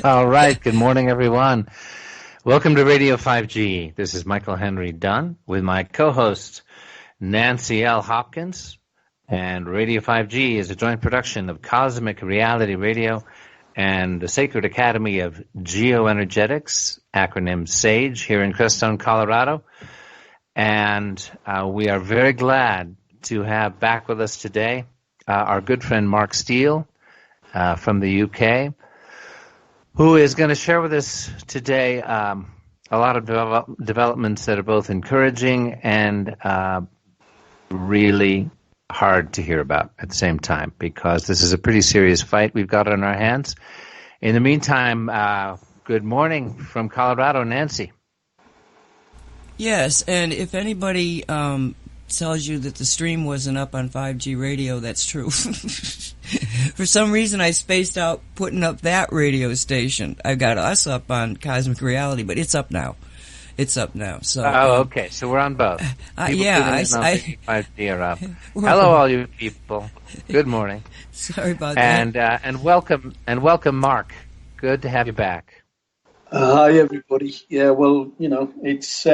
All right. Good morning, everyone. Welcome to Radio 5G. This is Michael Henry Dunn with my co-host, Nancy L. Hopkins. And Radio 5G is a joint production of Cosmic Reality Radio and the Sacred Academy of Geoenergetics, acronym SAGE, here in Crestone, Colorado. And we are very glad to have back with us today our good friend Mark Steele from the UK, who is going to share with us today a lot of developments that are both encouraging and really hard to hear about at the same time, because this is a pretty serious fight we've got on our hands. In the meantime, good morning from Colorado, Nancy. Yes, and if anybody tells you that the stream wasn't up on 5G radio, that's true. For some reason, I spaced out putting up that radio station. I've got us up on Cosmic Reality, but it's up now. It's up now. So. Okay. So we're on both. Yeah, I 5G are up. Hello, all you people. Good morning. Sorry about that. And welcome, Mark. Good to have you back. Hi, everybody. Yeah, well, it's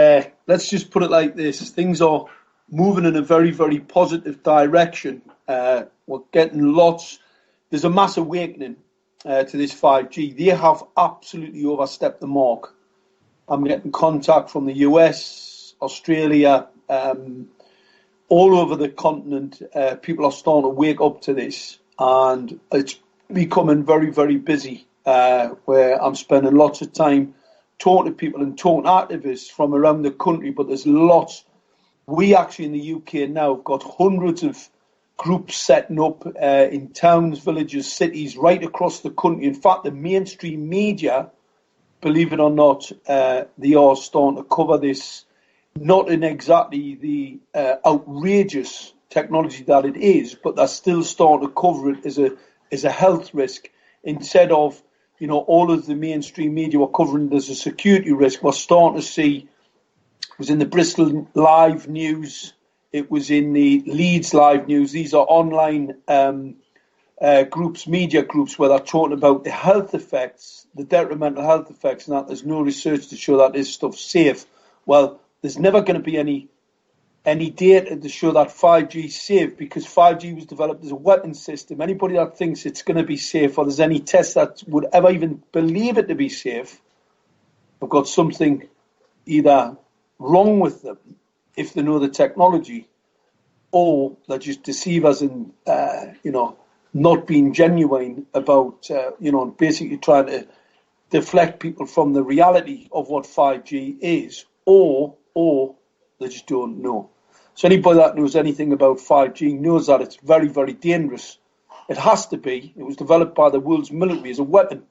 let's just put it like this: things are moving in a very, very positive direction. We're getting lots. There's a mass awakening to this 5G. They have absolutely overstepped the mark. I'm getting contact from the US, Australia, all over the continent. People are starting to wake up to this, and it's becoming very, very busy, where I'm spending lots of time talking to people and talking to activists from around the country, but there's lots. We actually in the UK now have got hundreds of groups setting up in towns, villages, cities, right across the country. In fact, the mainstream media, believe it or not, they are starting to cover this, not in exactly the outrageous technology that it is, but they're still starting to cover it as a health risk. Instead of, all of the mainstream media were covering it as a security risk, we're starting to see. It was in the Bristol Live News. It was in the Leeds Live News. These are online groups, media groups, where they're talking about the health effects, the detrimental health effects, and that there's no research to show that this stuff's safe. Well, there's never going to be any data to show that 5G is safe, because 5G was developed as a weapon system. Anybody that thinks it's going to be safe, or there's any test that would ever even believe it to be safe, have got something either wrong with them if they know the technology, or they just deceive us and not being genuine about basically trying to deflect people from the reality of what 5G is, or they just don't know. So anybody that knows anything about 5G knows that it's very, very dangerous. It has to be. It was developed by the world's military as a weapon.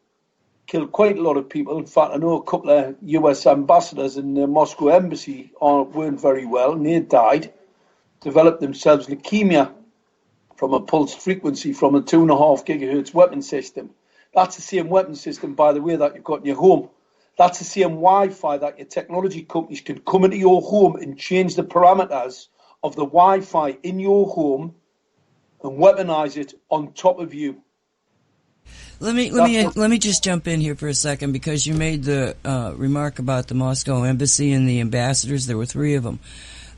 Killed quite a lot of people. In fact, I know a couple of US ambassadors in the Moscow embassy weren't very well, and they died. Developed themselves leukemia from a pulsed frequency from a 2.5 gigahertz weapon system. That's the same weapon system, by the way, that you've got in your home. That's the same Wi-Fi that your technology companies can come into your home and change the parameters of the Wi-Fi in your home and weaponize it on top of you. Let me just jump in here for a second, because you made the remark about the Moscow embassy and the ambassadors. There were 3 of them,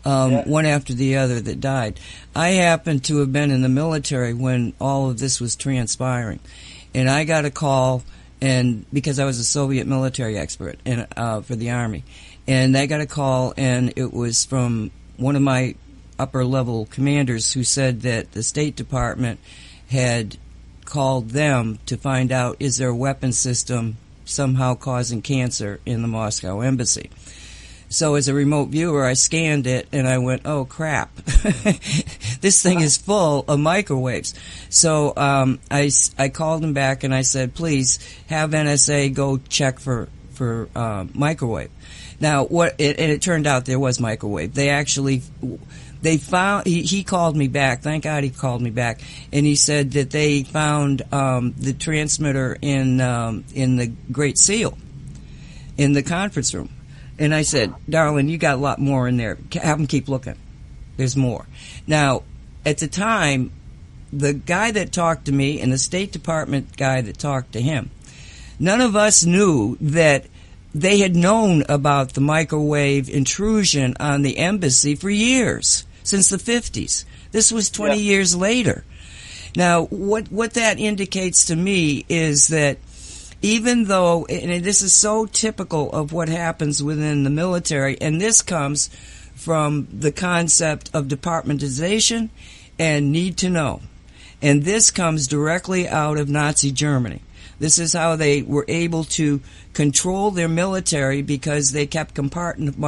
one after the other, that died. I happened to have been in the military when all of this was transpiring, and I got a call, and because I was a Soviet military expert for the Army, and I got a call, and it was from one of my upper level commanders who said that the State Department had called them to find out, is there a weapon system somehow causing cancer in the Moscow embassy? So as a remote viewer, I scanned it and I went, oh crap, this thing is full of microwaves. So I called him back and I said, please have NSA go check for microwave. Now and it turned out there was microwave. They found, he called me back, thank God he called me back, and he said that they found the transmitter in the Great Seal, in the conference room. And I said, darling, you got a lot more in there. Have them keep looking. There's more. Now, at the time, the guy that talked to me and the State Department guy that talked to him None of us knew that they had known about the microwave intrusion on the embassy for years, since the 50s. This was 20 years later. Now, what that indicates to me is that even though, and this is so typical of what happens within the military, and this comes from the concept of departmentization and need to know. And this comes directly out of Nazi Germany. This is how they were able to control their military, because they kept putting them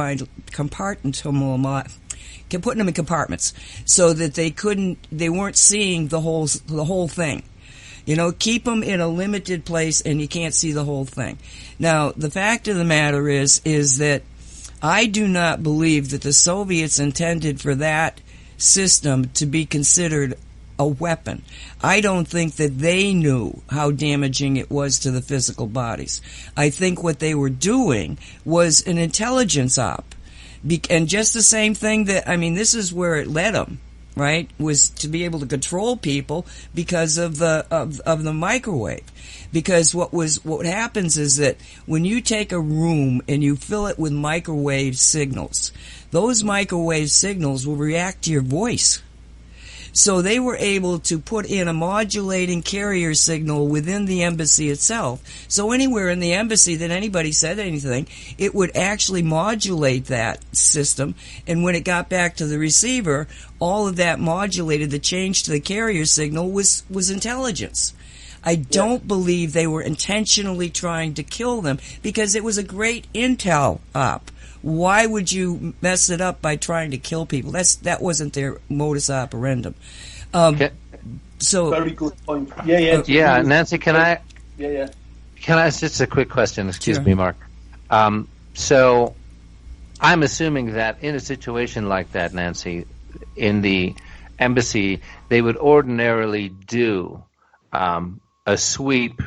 in compartments so that they weren't seeing the whole thing. You know, keep them in a limited place and you can't see the whole thing. Now, the fact of the matter is that I do not believe that the Soviets intended for that system to be considered a weapon. I don't think that they knew how damaging it was to the physical bodies. I think what they were doing was an intelligence op. And just the same thing this is where it led them, right? Was to be able to control people because of the microwave. Because what happens is that when you take a room and you fill it with microwave signals, those microwave signals will react to your voice. So they were able to put in a modulating carrier signal within the embassy itself. So anywhere in the embassy that anybody said anything, it would actually modulate that system. And when it got back to the receiver, all of that modulated, the change to the carrier signal was intelligence. I don't believe they were intentionally trying to kill them, because it was a great intel op. Why would you mess it up by trying to kill people? That wasn't their modus operandum. So very good point. Yeah. Nancy, can I ask just a quick question? Excuse me, Mark. So I'm assuming that in a situation like that, Nancy, in the embassy, they would ordinarily do a sweep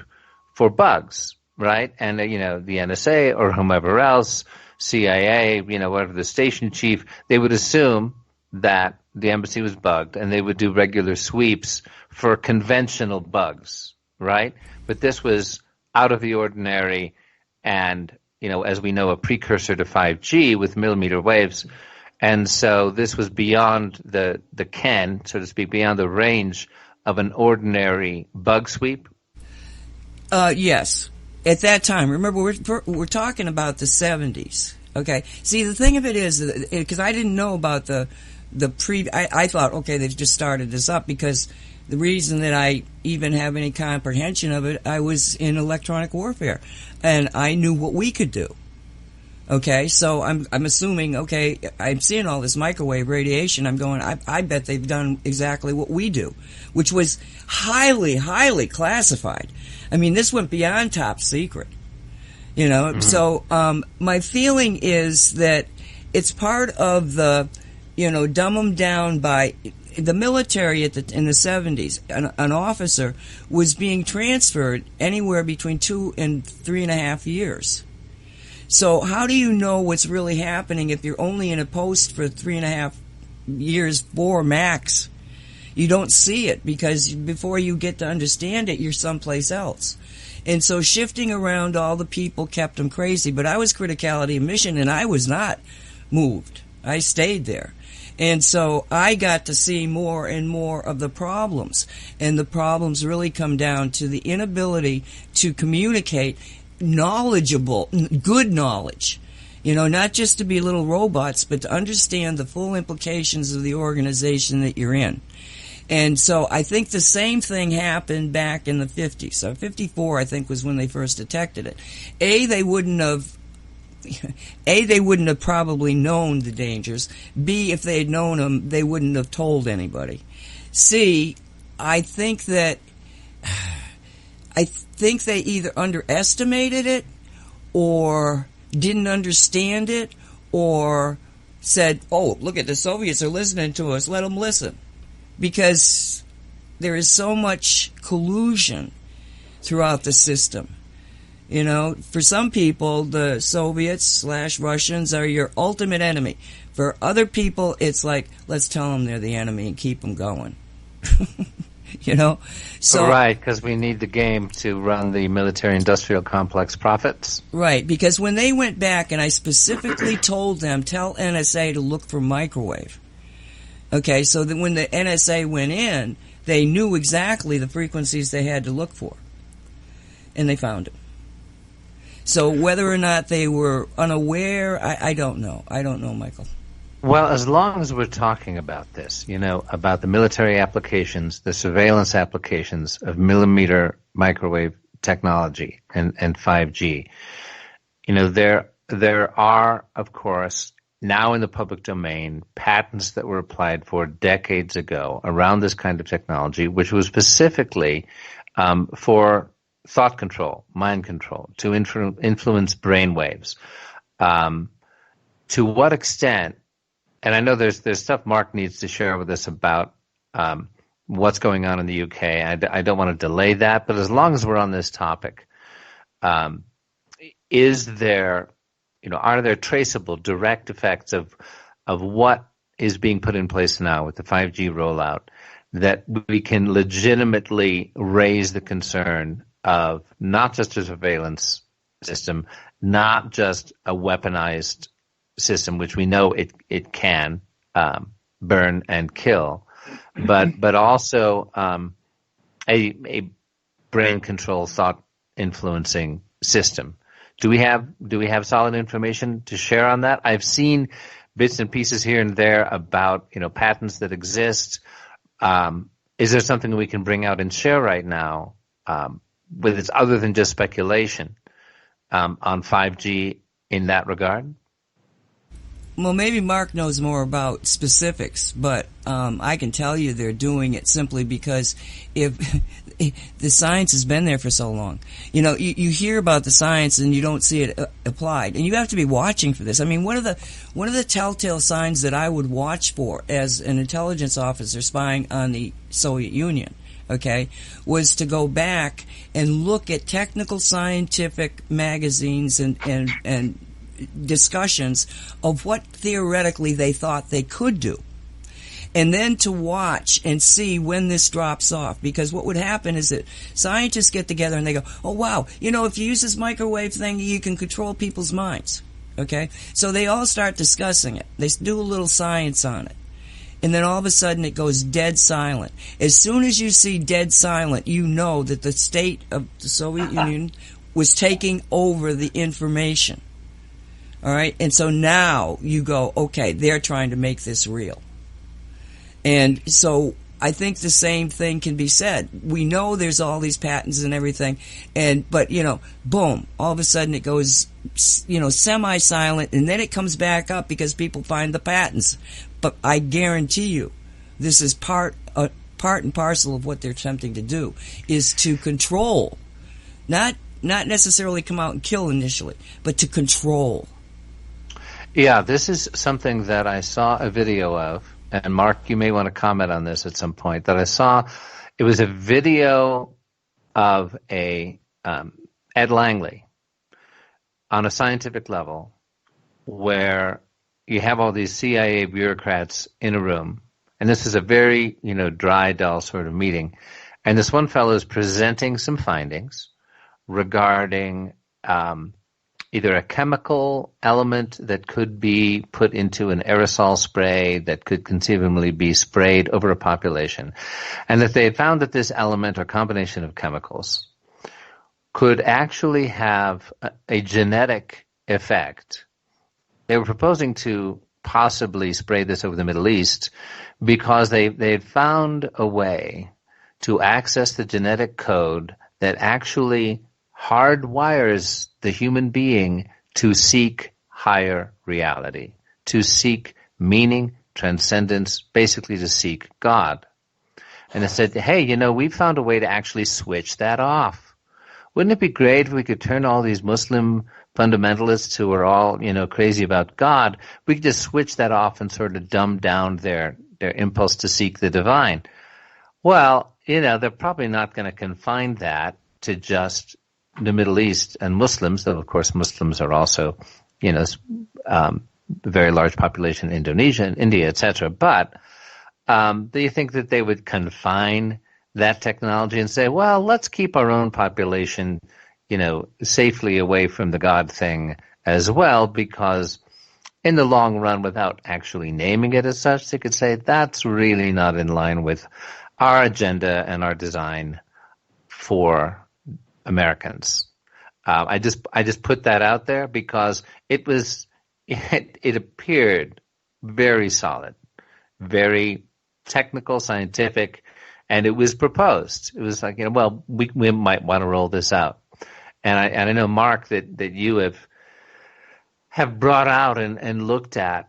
for bugs, right? And the NSA or whomever else, CIA, whatever, the station chief, they would assume that the embassy was bugged, and they would do regular sweeps for conventional bugs, right? But this was out of the ordinary, and, as we know, a precursor to 5G with millimeter waves. And so this was beyond the ken, so to speak, beyond the range of an ordinary bug sweep. Yes. At that time, remember, we're talking about the 70s. Okay. See, the thing of it is, because I didn't know about I thought, okay, they've just started this up, because the reason that I even have any comprehension of it, I was in electronic warfare, and I knew what we could do. Okay, so I'm assuming, okay, I'm seeing all this microwave radiation. I'm going, I bet they've done exactly what we do, which was highly, highly classified. I mean, this went beyond top secret, Mm-hmm. So my feeling is that it's part of the, dumb them down by the military in the 70s. An officer was being transferred anywhere between 2 and 3.5 years. So how do you know what's really happening if you're only in a post for 3.5 years, 4 max? You don't see it, because before you get to understand it, you're someplace else. And so shifting around all the people kept them crazy. But I was criticality of mission, and I was not moved. I stayed there. And so I got to see more and more of the problems. And the problems really come down to the inability to communicate knowledgeable, good knowledge. Not just to be little robots, but to understand the full implications of the organization that you're in. And so I think the same thing happened back in the 50s. So 54, I think, was when they first detected it. They wouldn't have probably known the dangers. B, if they had known them, they wouldn't have told anybody. C, I think they either underestimated it or didn't understand it, or said, oh, look at the Soviets are listening to us, let them listen. Because there is so much collusion throughout the system. For some people, the Soviets/Russians are your ultimate enemy. For other people, it's like, let's tell them they're the enemy and keep them going. you know? So, right, because we need the game to run the military-industrial complex profits. Right, because when they went back, and I specifically told them, tell NSA to look for microwave. Okay, so that when the NSA went in, they knew exactly the frequencies they had to look for. And they found them. So whether or not they were unaware, I don't know. I don't know, Michael. Well, as long as we're talking about this, about the military applications, the surveillance applications of millimeter microwave technology and 5G, there are, of course, now in the public domain, patents that were applied for decades ago around this kind of technology, which was specifically for thought control, mind control, to influence brain waves. To what extent, and I know there's stuff Mark needs to share with us about what's going on in the UK. I don't want to delay that, but as long as we're on this topic, is there, are there traceable direct effects of what is being put in place now with the 5G rollout that we can legitimately raise the concern of not just a surveillance system, not just a weaponized system, which we know it can burn and kill, but also a brain control, thought influencing system? Do we have solid information to share on that? I've seen bits and pieces here and there about patents that exist. Is there something we can bring out and share right now with it other than just speculation on 5G in that regard? Well, maybe Mark knows more about specifics, but I can tell you they're doing it simply because if the science has been there for so long. You hear about the science and you don't see it applied, and you have to be watching for this. I mean, one of the telltale signs that I would watch for as an intelligence officer spying on the Soviet Union, okay, was to go back and look at technical scientific magazines and discussions of what theoretically they thought they could do. And then to watch and see when this drops off. Because what would happen is that scientists get together and they go, oh wow, if you use this microwave thing, you can control people's minds. Okay? So they all start discussing it. They do a little science on it. And then all of a sudden it goes dead silent. As soon as you see dead silent, you know that the state of the Soviet Union was taking over the information. All right? And so now you go, okay, they're trying to make this real. And so I think the same thing can be said. We know there's all these patents and everything, but boom, all of a sudden it goes, semi-silent, and then it comes back up because people find the patents. But I guarantee you, this is part and parcel of what they're attempting to do, is to control, not necessarily come out and kill initially, but to control. Yeah, this is something that I saw a video of. And Mark, you may want to comment on this at some point, that I saw. It was a video of Ed Langley on a scientific level where you have all these CIA bureaucrats in a room. And this is a very, dry, dull sort of meeting. And this one fellow is presenting some findings regarding either a chemical element that could be put into an aerosol spray that could conceivably be sprayed over a population, and that they had found that this element or combination of chemicals could actually have a genetic effect. They were proposing to possibly spray this over the Middle East because they had found a way to access the genetic code that actually hardwires the human being to seek higher reality, to seek meaning, transcendence, basically to seek God. And they said, hey, we found a way to actually switch that off. Wouldn't it be great if we could turn all these Muslim fundamentalists who are all, crazy about God, we could just switch that off and sort of dumb down their impulse to seek the divine? Well, they're probably not going to confine that to just the Middle East and Muslims, though of course Muslims are also, a very large population in Indonesia and India, etc. But do you think that they would confine that technology and say, well, let's keep our own population, safely away from the God thing as well, because in the long run, without actually naming it as such, they could say that's really not in line with our agenda and our design for Americans. I just put that out there because it appeared very solid, very technical, scientific, and it was proposed. It was like, we might want to roll this out. And I know, Mark, that you have brought out and looked at,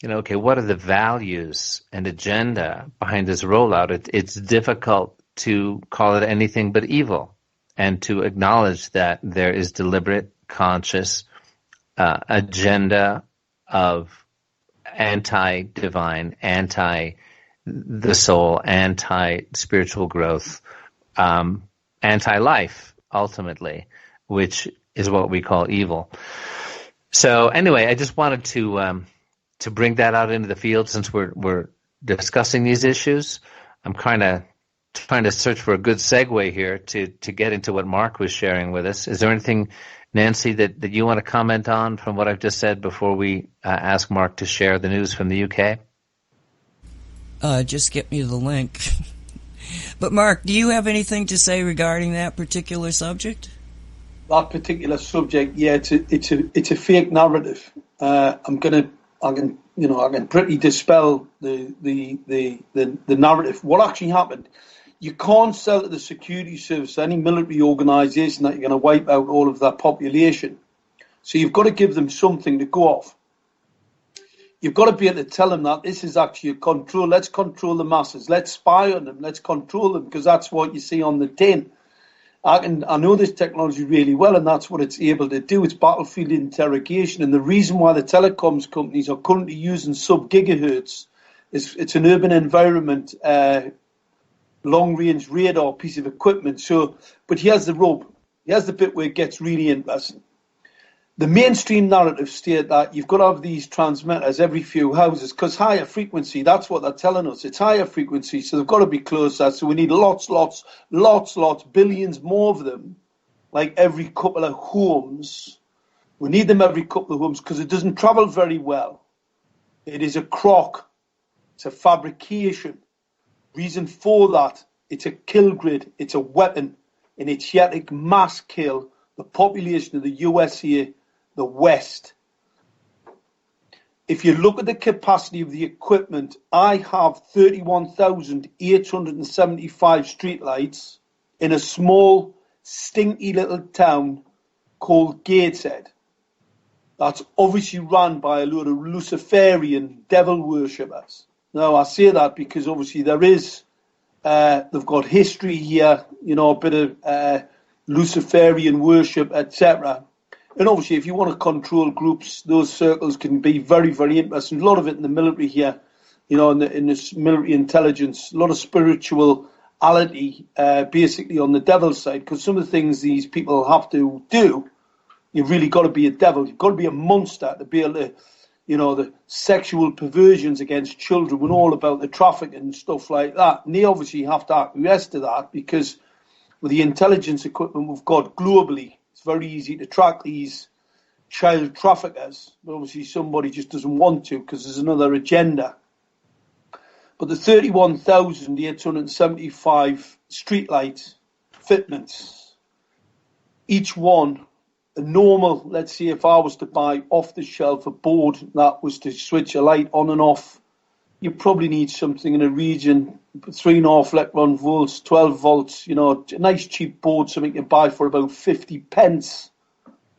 okay, what are the values and agenda behind this rollout? It's difficult to call it anything but evil, and to acknowledge that there is deliberate, conscious agenda of anti-divine, anti-the soul, anti-spiritual growth, anti-life, ultimately, which is what we call evil. So anyway, I just wanted to bring that out into the field since we're discussing these issues. I'm kind of trying to search for a good segue here to get into what Mark was sharing with us. Is there anything, Nancy, that you want to comment on from what I've just said before we ask Mark to share the news from the UK? Just get me the link. But Mark, do you have anything to say regarding that particular subject? That particular subject, yeah, it's a fake narrative. I can pretty dispel the narrative. What actually happened? You can't sell to the security service, any military organisation, that you're going to wipe out all of that population. So you've got to give them something to go off. You've got to be able to tell them that this is actually a control. Let's control the masses. Let's spy on them. Let's control them, because that's what you see on the tin. I know this technology really well, and that's what it's able to do. It's battlefield interrogation. And the reason why the telecoms companies are currently using sub-gigahertz is it's an urban environment, long-range radar piece of equipment. So, but here's the rub. Here's the bit where it gets really interesting. The mainstream narrative state that you've got to have these transmitters every few houses because higher frequency, that's what they're telling us. It's higher frequency, so they've got to be closer. So we need lots, billions more of them, like every couple of homes. We need them every couple of homes because it doesn't travel very well. It is a crock. It's a fabrication. Reason for that, it's a kill grid. It's a weapon. And it's here to mass kill the population of the USA, the West. If you look at the capacity of the equipment, I have 31,875 streetlights in a small, stinky little town called Gateshead. That's obviously run by a load of Luciferian devil worshippers. Now, I say that because obviously there is, they've got history here, a bit of Luciferian worship, etc. And obviously, if you want to control groups, those circles can be very, very interesting. A lot of it in the military here, in this military intelligence, a lot of spirituality, basically on the devil's side, because some of the things these people have to do, you've really got to be a devil. You've got to be a monster to be able to, the sexual perversions against children and all about the trafficking and stuff like that. And they obviously have to acquiesce to that because with the intelligence equipment we've got globally, it's very easy to track these child traffickers. But obviously somebody just doesn't want to because there's another agenda. But the 31,875 streetlight fitments, each one, a normal, let's say if I was to buy off the shelf a board that was to switch a light on and off, you probably need something in a region 3.5 electron volts, 12 volts, a nice cheap board, something you buy for about 50 pence.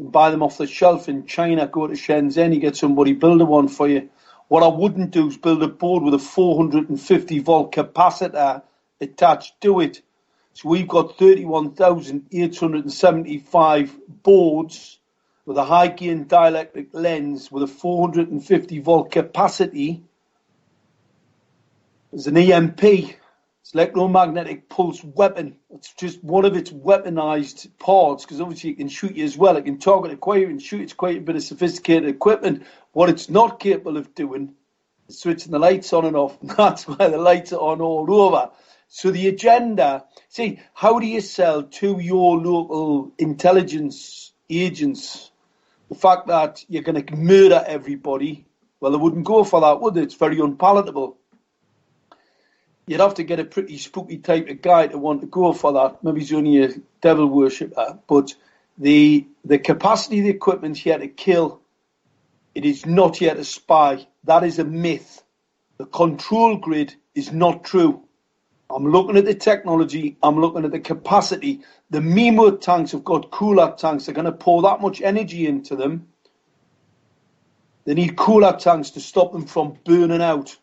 You buy them off the shelf in China, go to Shenzhen, you get somebody build one for you. What I wouldn't do is build a board with a 450 volt capacitor attached to it. So we've got 31,875 boards with a high gain dielectric lens with a 450 volt capacity. There's an EMP, it's electromagnetic pulse weapon. It's just one of its weaponized parts because obviously it can shoot you as well. It can target it quite and shoot. It's quite a bit of sophisticated equipment. What it's not capable of doing is switching the lights on and off. That's why the lights are on all over. So the agenda, see, how do you sell to your local intelligence agents the fact that you're going to murder everybody? Well, they wouldn't go for that, would they? It's very unpalatable. You'd have to get a pretty spooky type of guy to want to go for that. Maybe he's only a devil worshipper. But the capacity of the equipment here to kill, it is not yet a spy. That is a myth. The control grid is not true. I'm looking at the technology. I'm looking at the capacity. The Memo tanks have got cooler tanks. They're going to pour that much energy into them. They need cooler tanks to stop them from burning out.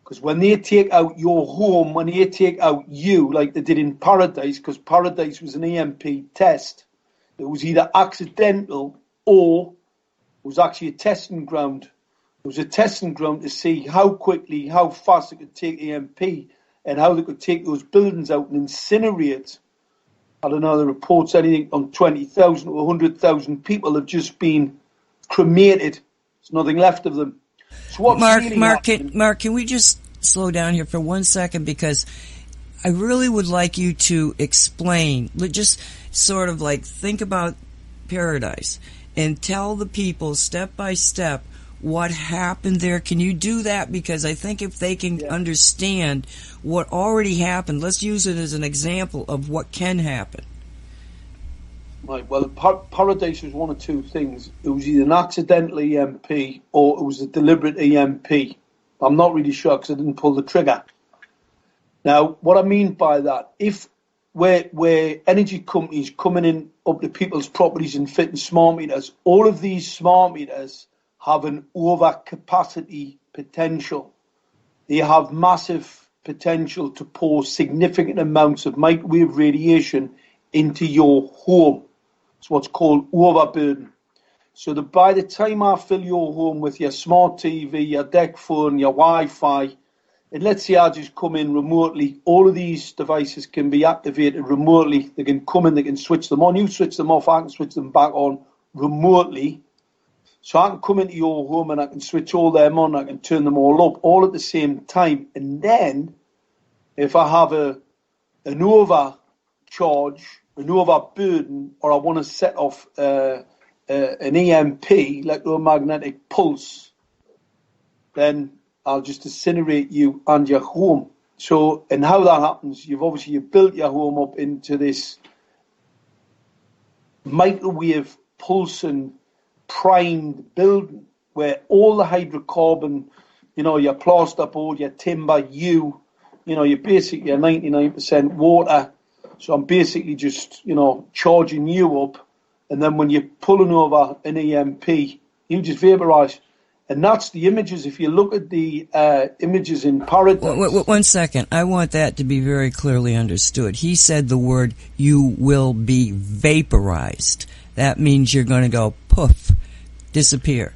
Because when they take out your home, when they take out you, like they did in Paradise, because Paradise was an EMP test, it was either accidental or it was actually a testing ground. It was a testing ground to see how quickly, how fast it could take EMP and how they could take those buildings out and incinerate. I don't know, the reports anything on 20,000 or 100,000 people have just been cremated. There's nothing left of them. So what's Mark, can we just slow down here for 1 second? Because I really would like you to explain, just sort of like think about Paradise and tell the people step by step what happened there. Can you do that? Because I think if they can understand what already happened, let's use it as an example of what can happen. Right, well, Paradise was one of two things. It was either an accidental EMP or it was a deliberate EMP. I'm not really sure because I didn't pull the trigger. Now, what I mean by that, if where energy companies coming in up to people's properties and fitting smart meters, all of these smart meters have an overcapacity potential. They have massive potential to pour significant amounts of microwave radiation into your home. It's what's called overburden. So that by the time I fill your home with your smart TV, your deck phone, your Wi-Fi, and let's say I just come in remotely, all of these devices can be activated remotely. They can come in, they can switch them on. You switch them off, I can switch them back on remotely. So I can come into your home and I can switch all them on, I can turn them all up, all at the same time. And then if I have an overcharge, an overburden, or I want to set off an EMP, electromagnetic pulse, then I'll just incinerate you and your home. So, and how that happens, you've built your home up into this microwave pulsing primed building where all the hydrocarbon, your plasterboard, your timber, you're basically 99% water. So I'm basically just, charging you up. And then when you're pulling over an EMP, you just vaporize. And that's the images. If you look at the images in Paradise. Wait, 1 second. I want that to be very clearly understood. He said the word, you will be vaporized. That means you're going to go poof, disappear.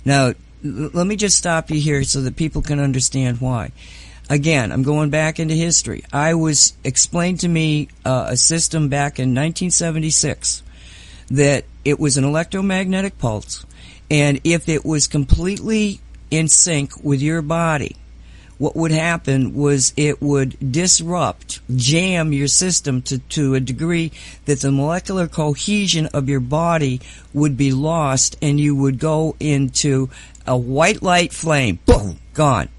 Now, let me just stop you here so that people can understand why. Again, I'm going back into history. I was explained to me a system back in 1976 that it was an electromagnetic pulse, and if it was completely in sync with your body, what would happen was it would jam your system to a degree that the molecular cohesion of your body would be lost, and you would go into a white light flame. Boom, gone.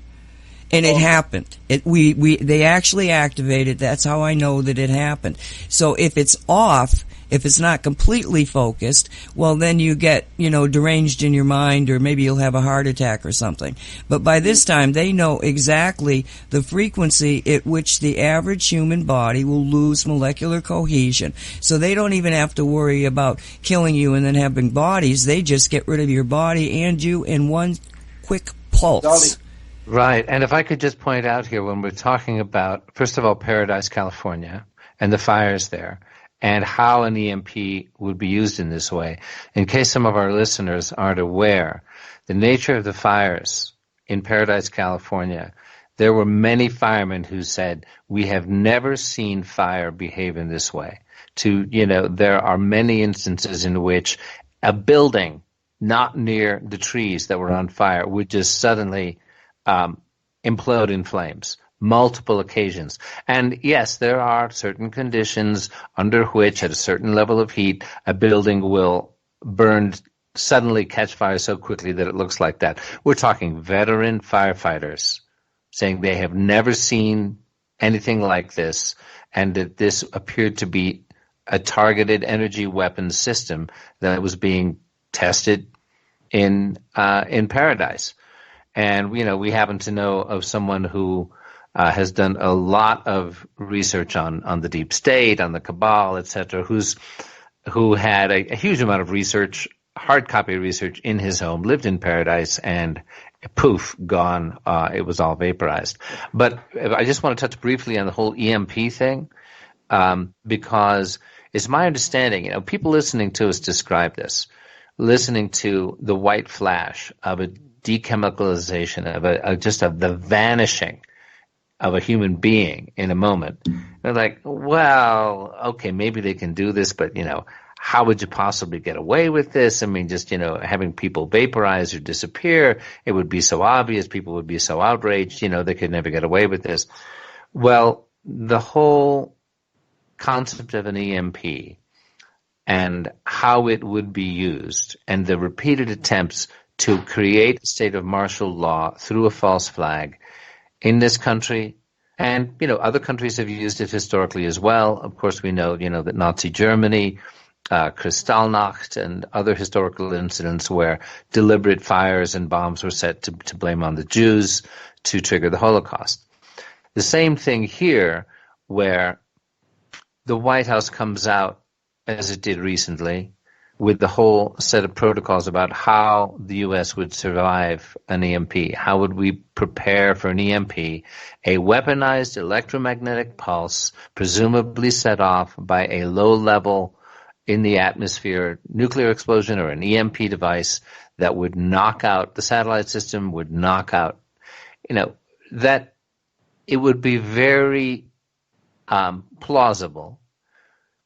And it happened. They actually activated. That's how I know that it happened. So if it's off, if it's not completely focused, well, then you get, deranged in your mind, or maybe you'll have a heart attack or something. But by this time, they know exactly the frequency at which the average human body will lose molecular cohesion. So they don't even have to worry about killing you and then having bodies. They just get rid of your body and you in one quick pulse. Right. And if I could just point out here, when we're talking about, first of all, Paradise, California, and the fires there, and how an EMP would be used in this way, in case some of our listeners aren't aware, the nature of the fires in Paradise, California, there were many firemen who said, we have never seen fire behave in this way. There are many instances in which a building not near the trees that were on fire would just suddenly implode in flames. multiple occasions. And yes, there are certain conditions under which, at a certain level of heat, a building will burn, suddenly catch fire so quickly that it looks like that. We're talking veteran firefighters saying they have never seen anything like this, and that this appeared to be a targeted energy weapons system that was being tested in Paradise. And we happen to know of someone who has done a lot of research on the deep state, on the cabal, etc., who had a huge amount of research, hard copy research in his home, lived in Paradise, and poof, gone. It was all vaporized. But I just want to touch briefly on the whole EMP thing, because it's my understanding, people listening to us describe this, listening to the white flash of a dechemicalization, of the vanishing of a human being in a moment. They're like, well, okay, maybe they can do this, but, how would you possibly get away with this? I mean, just, having people vaporize or disappear, it would be so obvious. People would be so outraged, they could never get away with this. Well, the whole concept of an EMP and how it would be used, and the repeated attempts to create a state of martial law through a false flag in this country, and other countries have used it historically as well. Of course, we know that Nazi Germany, Kristallnacht, and other historical incidents where deliberate fires and bombs were set to blame on the Jews to trigger the Holocaust. The same thing here, where the White House comes out, as it did recently, with the whole set of protocols about how the U.S. would survive an EMP. How would we prepare for an EMP, a weaponized electromagnetic pulse, presumably set off by a low-level in the atmosphere nuclear explosion or an EMP device that would knock out the satellite system, would knock out, that it would be very plausible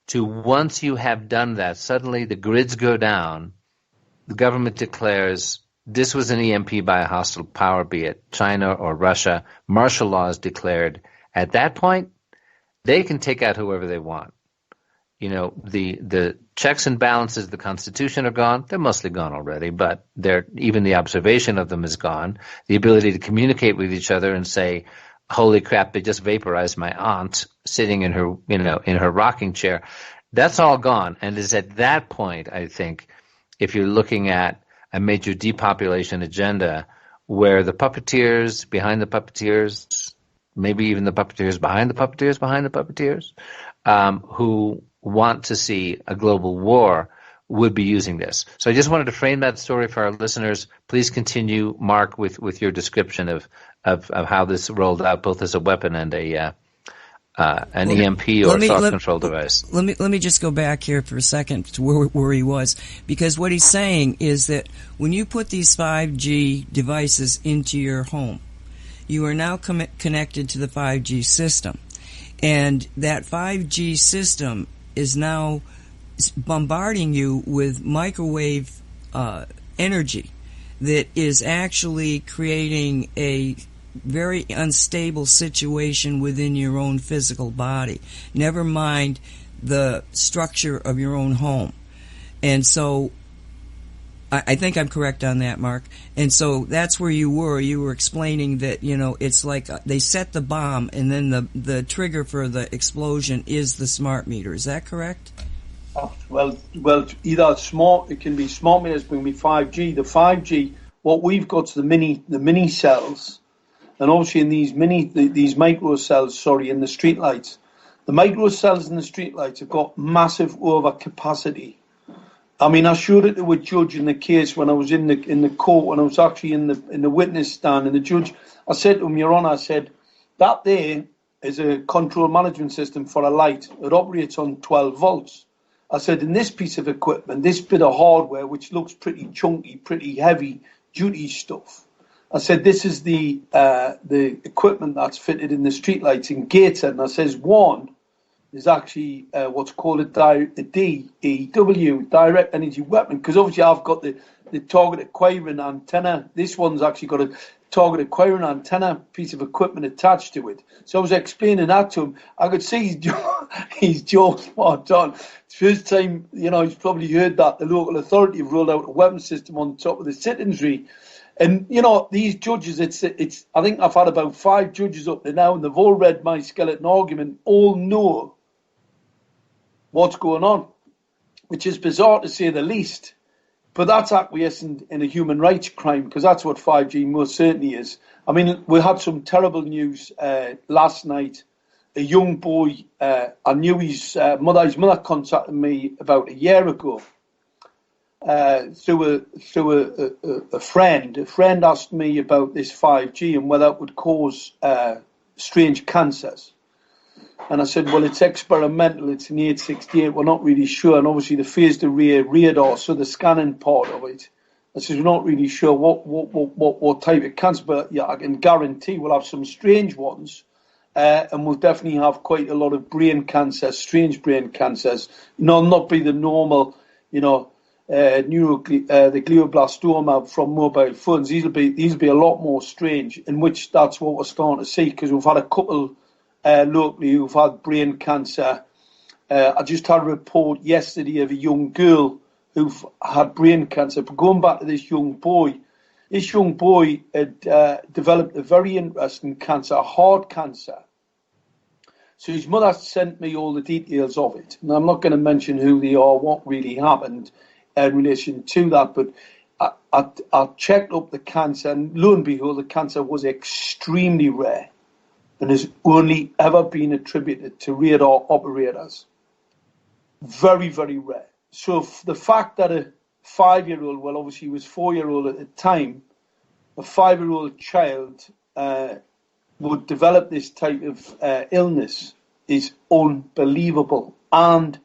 to, once you have done that, suddenly the grids go down, the government declares this was an EMP by a hostile power, be it China or Russia, martial law is declared. At that point, they can take out whoever they want. The checks and balances of the Constitution are gone. They're mostly gone already, but even the observation of them is gone. The ability to communicate with each other and say, holy crap, they just vaporized my aunt sitting in her, in her rocking chair. That's all gone. And it's at that point, I think, if you're looking at a major depopulation agenda where the puppeteers behind the puppeteers, maybe even the puppeteers behind the puppeteers behind the puppeteers, who want to see a global war, would be using this. So I just wanted to frame that story for our listeners. Please continue, Mark, with your description of how this rolled out, both as a weapon and an EMP or thought control device. Let me just go back here for a second to where he was, because what he's saying is that when you put these 5G devices into your home, you are now connected to the 5G system, and that 5G system is now bombarding you with microwave energy that is actually creating a very unstable situation within your own physical body, never mind the structure of your own home. And so I think I'm correct on that, Mark. And so that's where you were explaining that, it's like they set the bomb and then the trigger for the explosion is the smart meter. Is that correct? Well, either it can be smart meters, but it can be 5G. The 5G, what we've got is the mini cells, and obviously in these micro cells, in the streetlights, the micro cells in the streetlights have got massive overcapacity. I mean, I showed it to a judge in the case when I was in the court, when I was actually in the witness stand, and the judge, I said to him, Your Honour, I said, that there is a control management system for a light. It operates on 12 volts. I said, in this piece of equipment, this bit of hardware, which looks pretty chunky, pretty heavy duty stuff, I said, this is the equipment that's fitted in the streetlights in Gateshead. And I says, one, there's actually what's called a DEW, direct energy weapon, because obviously I've got the target acquiring antenna. This one's actually got a target acquiring antenna piece of equipment attached to it. So I was explaining that to him. I could see his jaw spot on. It's the first time, he's probably heard that the local authority have rolled out a weapon system on top of the sit-in tree. And, these judges, I think I've had about 5 judges up there now, and they've all read my skeleton argument, all know what's going on, which is bizarre to say the least. But that's acquiescing in a human rights crime, because that's what 5G most certainly is. I mean, we had some terrible news last night. A young boy, I knew his mother contacted me about a year ago through a friend. A friend asked me about this 5G and whether it would cause strange cancers. And I said, well, it's experimental. It's an 868. We're not really sure. And obviously the phased array radar, so the scanning part of it. I said, we're not really sure what type of cancer, but yeah, I can guarantee we'll have some strange ones. And we'll definitely have quite a lot of brain cancers, strange brain cancers. Not be the normal, the glioblastoma from mobile phones. These will be a lot more strange, in which that's what we're starting to see, because we've had a couple locally who've had brain cancer. I just had a report yesterday of a young girl who've had brain cancer. But going back to this young boy had developed a very interesting cancer, a heart cancer. So his mother sent me all the details of it. And I'm not going to mention who they are, what really happened in relation to that, but I checked up the cancer, and lo and behold, the cancer was extremely rare and has only ever been attributed to radar operators. Very, very rare. So the fact that a 5-year-old, well, obviously he was 4-year-old at the time, a 5-year-old child would develop this type of illness is unbelievable and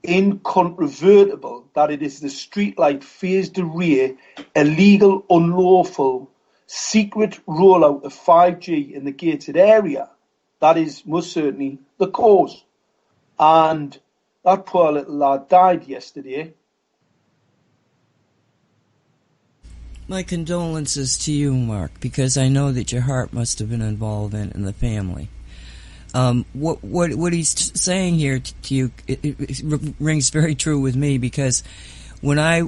incontrovertible that it is the streetlight phased array, illegal, unlawful, secret rollout of 5G in the gated area. That is most certainly the cause. And that poor little lad died yesterday. My condolences to you, Mark, because I know that your heart must have been involved in the family. What he's saying here to you, it rings very true with me, because when I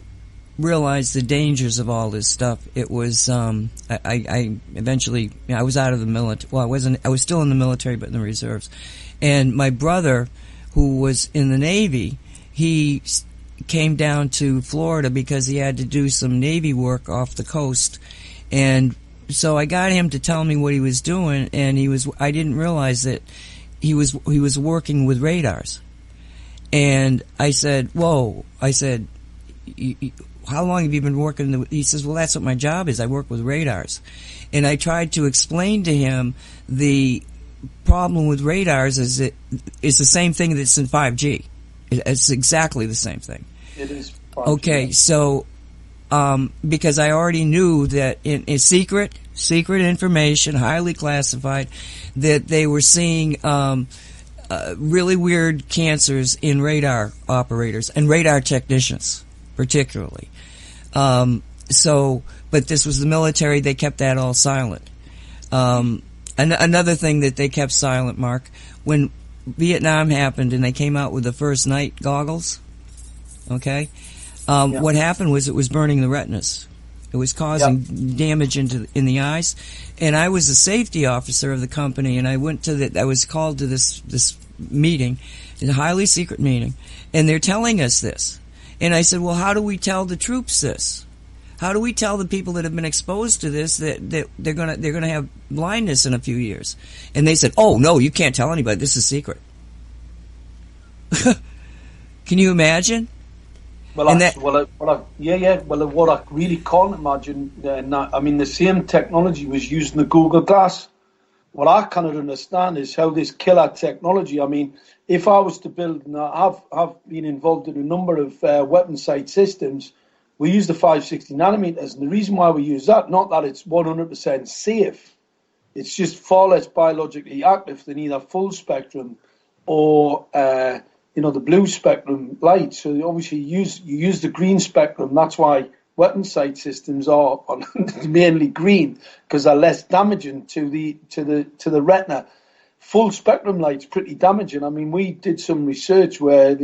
realized the dangers of all this stuff, it was I eventually, I was out of the military. Well, I was still in the military, but in the reserves. And my brother, who was in the Navy, he came down to Florida because he had to do some Navy work off the coast, and so I got him to tell me what he was doing, and I didn't realize that he was working with radars. And I said, whoa, I said, how long have you been working? He says, well, that's what my job is. I work with radars. And I tried to explain to him the problem with radars is it's the same thing that's in 5G. It's exactly the same thing. It is 5G. Okay, so because I already knew that in secret information, highly classified, that they were seeing really weird cancers in radar operators and radar technicians, particularly. But this was the military; they kept that all silent. Another thing that they kept silent, Mark, when Vietnam happened and they came out with the first night goggles, okay? What happened was it was burning the retinas. It was causing damage in the eyes. And I was a safety officer of the company, and I was called to this meeting, a highly secret meeting, and they're telling us this. And I said, well, how do we tell the troops this? How do we tell the people that have been exposed to this that they're gonna have blindness in a few years? And they said, oh no, you can't tell anybody. This is secret. Can you imagine? Well, what I really can't imagine, I mean, the same technology was used in the Google Glass. What I cannot understand is how this killer technology, I mean, if I was to build, and I've been involved in a number of weapon sight systems, we use the 560 nanometers, and the reason why we use that, not that it's 100% safe, it's just far less biologically active than either full spectrum or the blue spectrum light. So obviously you use the green spectrum. That's why weapon sight systems are mainly green, because they're less damaging to the retina. Full spectrum light's pretty damaging. I mean, we did some research where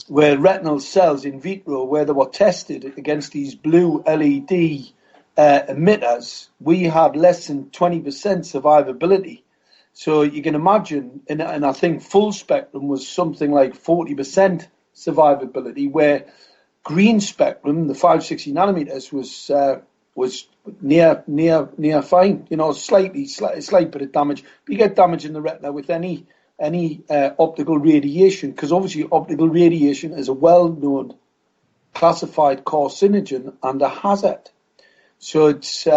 where retinal cells in vitro, where they were tested against these blue LED emitters, we had less than 20% survivability. So you can imagine, and I think full spectrum was something like 40% survivability, where green spectrum, the 560 nanometers, was near fine. Slight bit of damage. But you get damage in the retina with any optical radiation, because obviously optical radiation is a well-known classified carcinogen and a hazard. So it's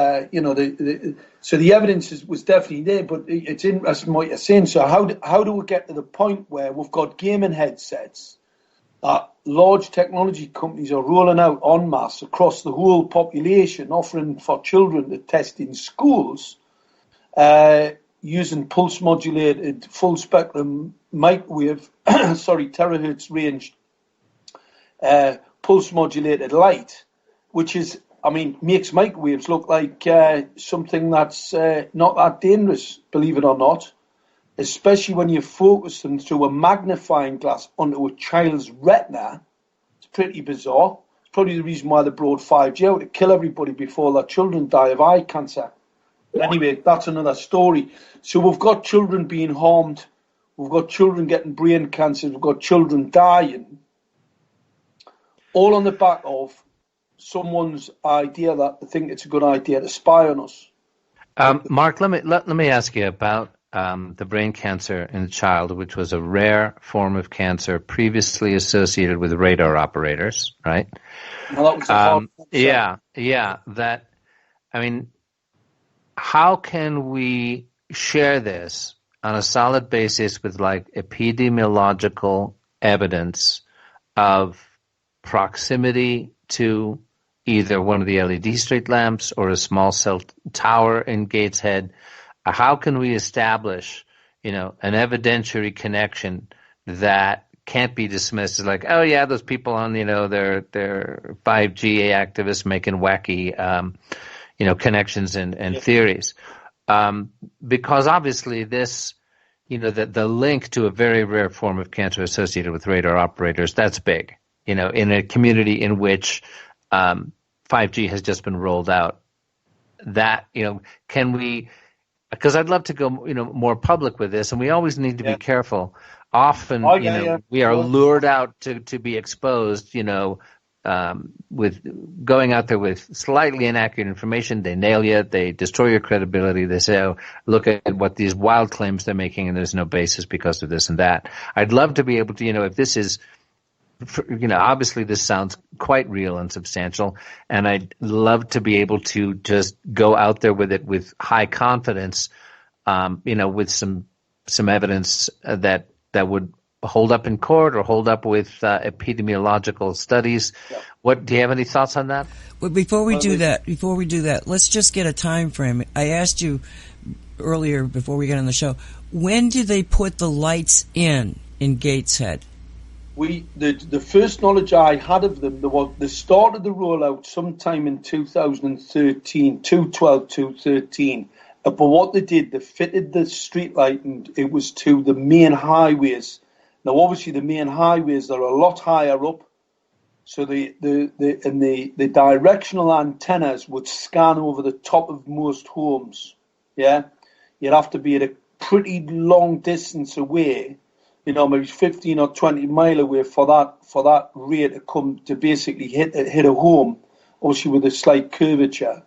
so the evidence was definitely there, but it's interesting what you're saying. So how do we get to the point where we've got gaming headsets that large technology companies are rolling out en masse across the whole population, offering for children to test in schools, using pulse modulated full spectrum microwave, terahertz range pulse modulated light, which is, makes microwaves look like something that's not that dangerous, believe it or not, especially when you focus them through a magnifying glass onto a child's retina. It's pretty bizarre. It's probably the reason why they brought 5G out, to kill everybody before their children die of eye cancer. But anyway, that's another story. So we've got children being harmed. We've got children getting brain cancer. We've got children dying. All on the back of someone's idea that they think it's a good idea to spy on us. Mark, let me ask you about the brain cancer in the child, which was a rare form of cancer previously associated with radar operators, right? Well, that was a hard how can we share this on a solid basis with like epidemiological evidence of proximity to either one of the LED street lamps or a small cell tower in Gateshead? How can we establish, an evidentiary connection that can't be dismissed as like, oh yeah, those people on, they're 5G activists making wacky, connections and theories. Because obviously this, the link to a very rare form of cancer associated with radar operators, that's big, in a community in which 5G has just been rolled out. That, can we, because I'd love to go, more public with this, and we always need to be careful. Often, we are lured out to be exposed, with going out there with slightly inaccurate information. They nail you. They destroy your credibility. They say, oh, look at what these wild claims they're making, and there's no basis because of this and that. I'd love to be able to, if this is, obviously this sounds quite real and substantial, and I'd love to be able to just go out there with it with high confidence, with some evidence that would hold up in court or hold up with epidemiological studies. Yeah. Do you have any thoughts on that? Well, before we do that, let's just get a time frame. I asked you earlier before we got on the show, when did they put the lights in Gateshead? The first knowledge I had of them, they started the rollout sometime in 2013, 2012, 2013. But what they did, they fitted the street light, and it was to the main highways. Now, obviously, the main highways are a lot higher up, so the directional antennas would scan over the top of most homes. Yeah, you'd have to be at a pretty long distance away, maybe 15 or 20 mile away for that ray to come to basically hit a home, obviously with a slight curvature.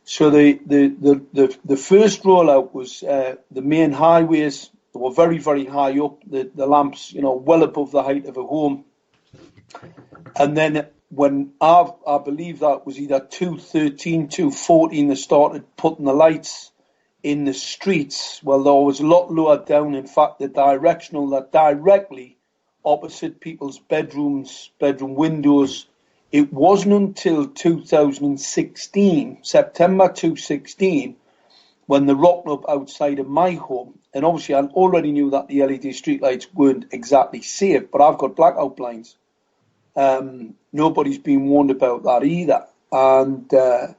So the first rollout was the main highways. They were very, very high up. The lamps, well above the height of a home. And then when I believe that was either 2013, 2014, they started putting the lights in the streets. Well, there was a lot lower down. In fact, the directional that directly opposite people's bedroom windows. It wasn't until 2016, September 2016, when they rocked up outside of my home. And obviously I already knew that the LED streetlights weren't exactly safe, but I've got blackout blinds. Nobody's been warned about that either. And they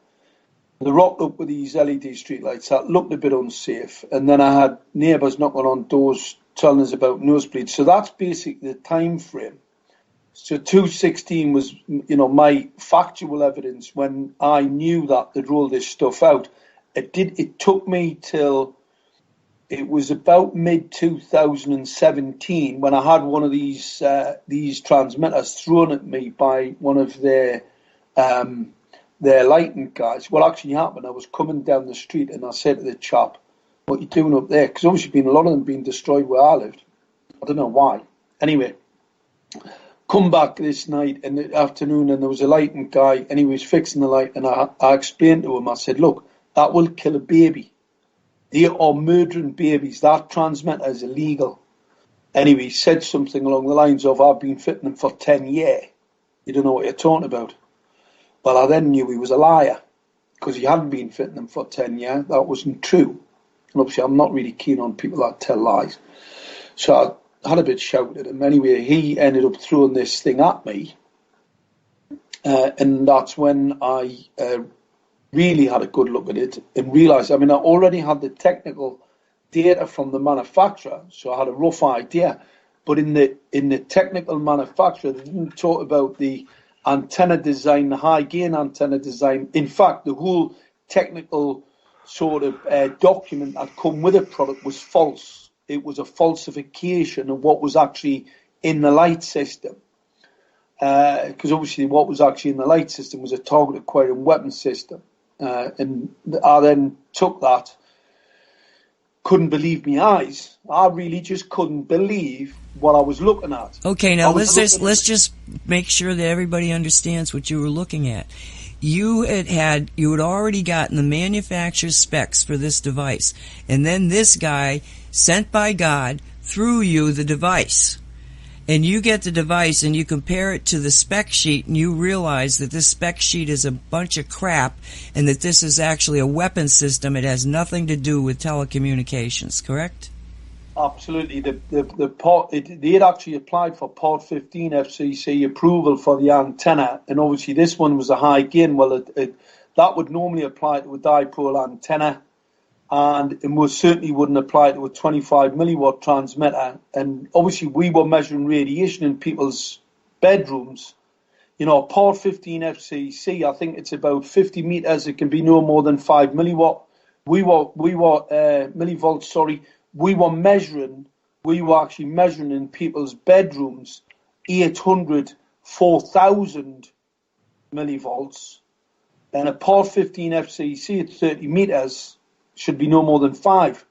rocked up with these LED streetlights that looked a bit unsafe. And then I had neighbours knocking on doors telling us about nosebleeds. So that's basically the time frame. So 216 was, my factual evidence when I knew that they'd roll this stuff out. It took me till it was about mid-2017 when I had one of these transmitters thrown at me by one of their lighting guys. What actually happened, I was coming down the street and I said to the chap, "What are you doing up there?" Because obviously a lot of them being destroyed where I lived. I don't know why. Anyway, come back this night in the afternoon and there was a lighting guy and he was fixing the light, and I explained to him, I said, "Look, that will kill a baby. They are murdering babies. That transmitter is illegal." Anyway, he said something along the lines of, "I've been fitting them for 10 years. You don't know what you're talking about." Well, I then knew he was a liar because he hadn't been fitting them for 10 years. That wasn't true. And obviously, I'm not really keen on people that tell lies. So I had a bit shouted at him. Anyway, he ended up throwing this thing at me. And that's when I really had a good look at it and realised, I already had the technical data from the manufacturer, so I had a rough idea. But in the technical manufacturer, they didn't talk about the antenna design, the high gain antenna design. In fact, the whole technical sort of document that come with a product was false. It was a falsification of what was actually in the light system. Because obviously what was actually in the light system was a target acquiring weapon system. And I then took that, couldn't believe my eyes. I really just couldn't believe what I was looking at. Okay, now let's just make sure that everybody understands what you were looking at. You had already gotten the manufacturer's specs for this device, and then this guy, sent by God, threw you the device. And you get the device and you compare it to the spec sheet and you realize that this spec sheet is a bunch of crap and that this is actually a weapon system. It has nothing to do with telecommunications, correct? Absolutely. They had actually applied for Part 15 FCC approval for the antenna, and obviously this one was a high gain. Well, that would normally apply to a dipole antenna, and it most certainly wouldn't apply to a 25 milliwatt transmitter. And obviously we were measuring radiation in people's bedrooms. Part 15 FCC, I think it's about 50 meters. It can be no more than 5 milliwatt. We were millivolts, sorry. We were actually measuring in people's bedrooms 800, 4,000 millivolts. And a Part 15 FCC at 30 meters should be no more than 5.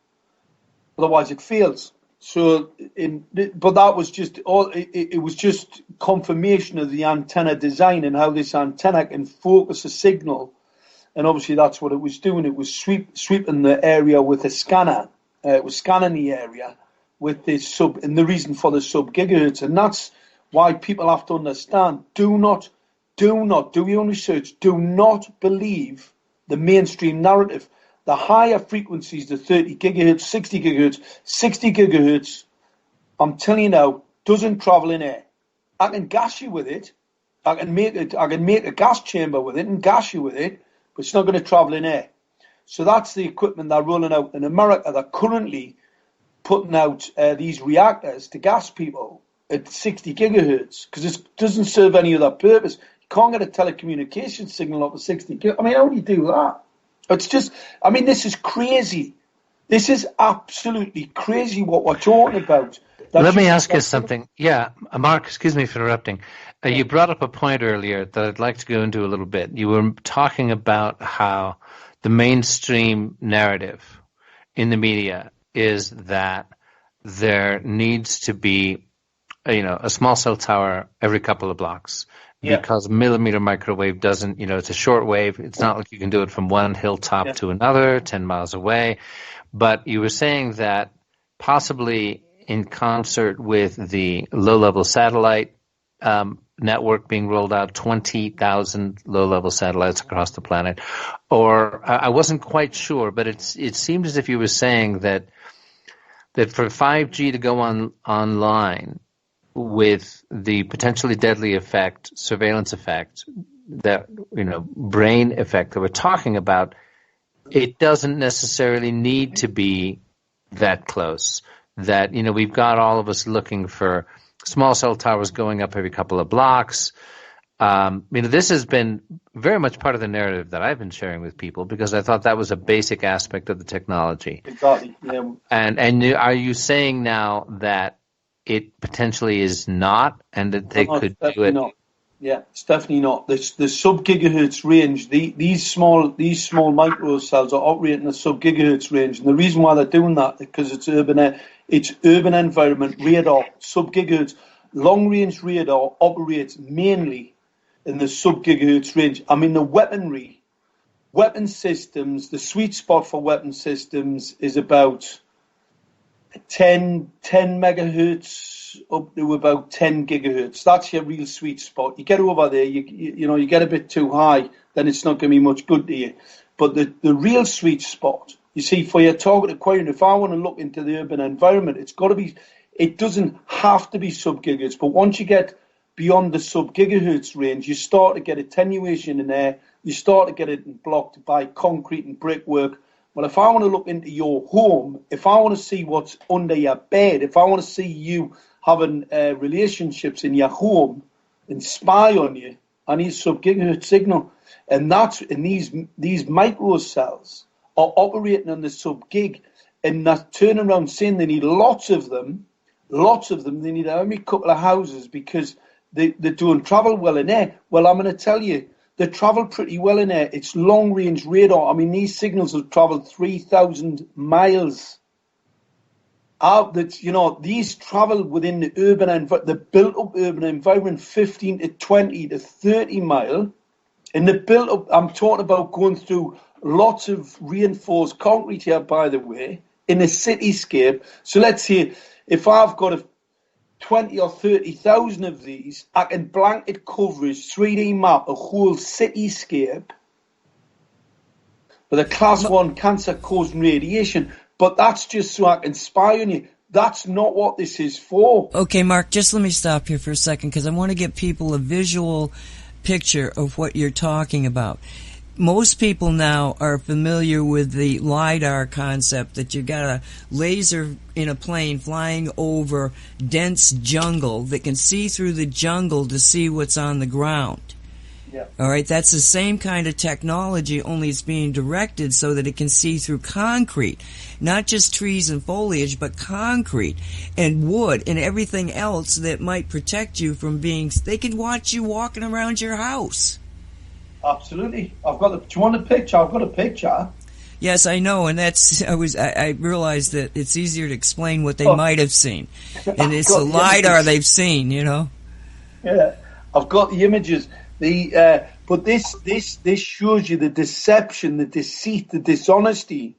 Otherwise it fails. But that was just it was just confirmation of the antenna design and how this antenna can focus a signal. And obviously that's what it was doing. It was sweeping the area with a scanner. It was scanning the area with this and the reason for the sub-gigahertz. And that's why people have to understand, do not do your own research. Do not believe the mainstream narrative. The higher frequencies, the 30 gigahertz, 60 gigahertz, I'm telling you now, doesn't travel in air. I can gas you with it. I can make a gas chamber with it and gas you with it, but it's not going to travel in air. So that's the equipment they're rolling out in America. They're currently putting out these reactors to gas people at 60 gigahertz because it doesn't serve any other purpose. You can't get a telecommunications signal off of 60 gigahertz. How do you do that? It's just, this is crazy. This is absolutely crazy what we're talking about. Let me ask you something. Yeah, Mark, excuse me for interrupting. You brought up a point earlier that I'd like to go into a little bit. You were talking about how the mainstream narrative in the media is that there needs to be, a small cell tower every couple of blocks. Yeah. Because millimeter microwave doesn't, it's a short wave. It's not like you can do it from one hilltop to another, 10 miles away. But you were saying that possibly in concert with the low-level satellite network being rolled out, 20,000 low-level satellites across the planet? Or I wasn't quite sure, but it seemed as if you were saying that for 5G to go online with the potentially deadly effect, surveillance effect, that, brain effect that we're talking about, it doesn't necessarily need to be that close. That, we've got all of us looking for small cell towers going up every couple of blocks. This has been very much part of the narrative that I've been sharing with people because I thought that was a basic aspect of the technology. Exactly. Yeah. And are you saying now that it potentially is not, and that they could do it? Not. Yeah, it's definitely not. The sub-gigahertz range, these small micro cells are operating a sub-gigahertz range, and the reason why they're doing that is because it's urban environment radar. Sub-gigahertz long-range radar operates mainly in the sub-gigahertz range. I mean, the weapon systems, the sweet spot for weapon systems is about 10 megahertz up to about 10 gigahertz. That's your real sweet spot. You get over there, you get a bit too high, then it's not going to be much good to you. But the real sweet spot, you see, for your target acquiring, if I want to look into the urban environment, it doesn't have to be sub-gigahertz, but once you get beyond the sub-gigahertz range, you start to get attenuation in there, you start to get it blocked by concrete and brickwork. Well, if I want to look into your home, if I want to see what's under your bed, if I want to see you having relationships in your home and spy on you, I need sub-gigahertz signal. And these micro cells are operating on the sub-gig, and they're turning around saying they need lots of them. They need every couple of houses because they don't travel well in air. Well, I'm going to tell you, they travel pretty well in air. It's long-range radar. I mean, these signals have traveled 3,000 miles. These travel within the the built-up urban environment, 15 to 20 to 30 mile. And the built-up, I'm talking about going through lots of reinforced concrete here, by the way, in a cityscape. So let's say if I've got 20 or 30,000 of these, I can blanket coverage, 3D map a whole cityscape with a class 1 cancer-causing radiation. But that's just so I can spy on you. That's not what this is for. Okay, Mark, just let me stop here for a second because I want to give people a visual picture of what you're talking about. Most people now are familiar with the LiDAR concept, that you've got a laser in a plane flying over dense jungle that can see through the jungle to see what's on the ground. Yeah. All right, that's the same kind of technology, only it's being directed so that it can see through concrete. Not just trees and foliage, but concrete and wood and everything else that might protect you from they can watch you walking around your house. Absolutely. Do you want a picture? I've got a picture. Yes, I know, and I realized that it's easier to explain what they might have seen. And it's the LiDAR they've seen, Yeah, I've got the images. But this shows you the deception, the deceit, the dishonesty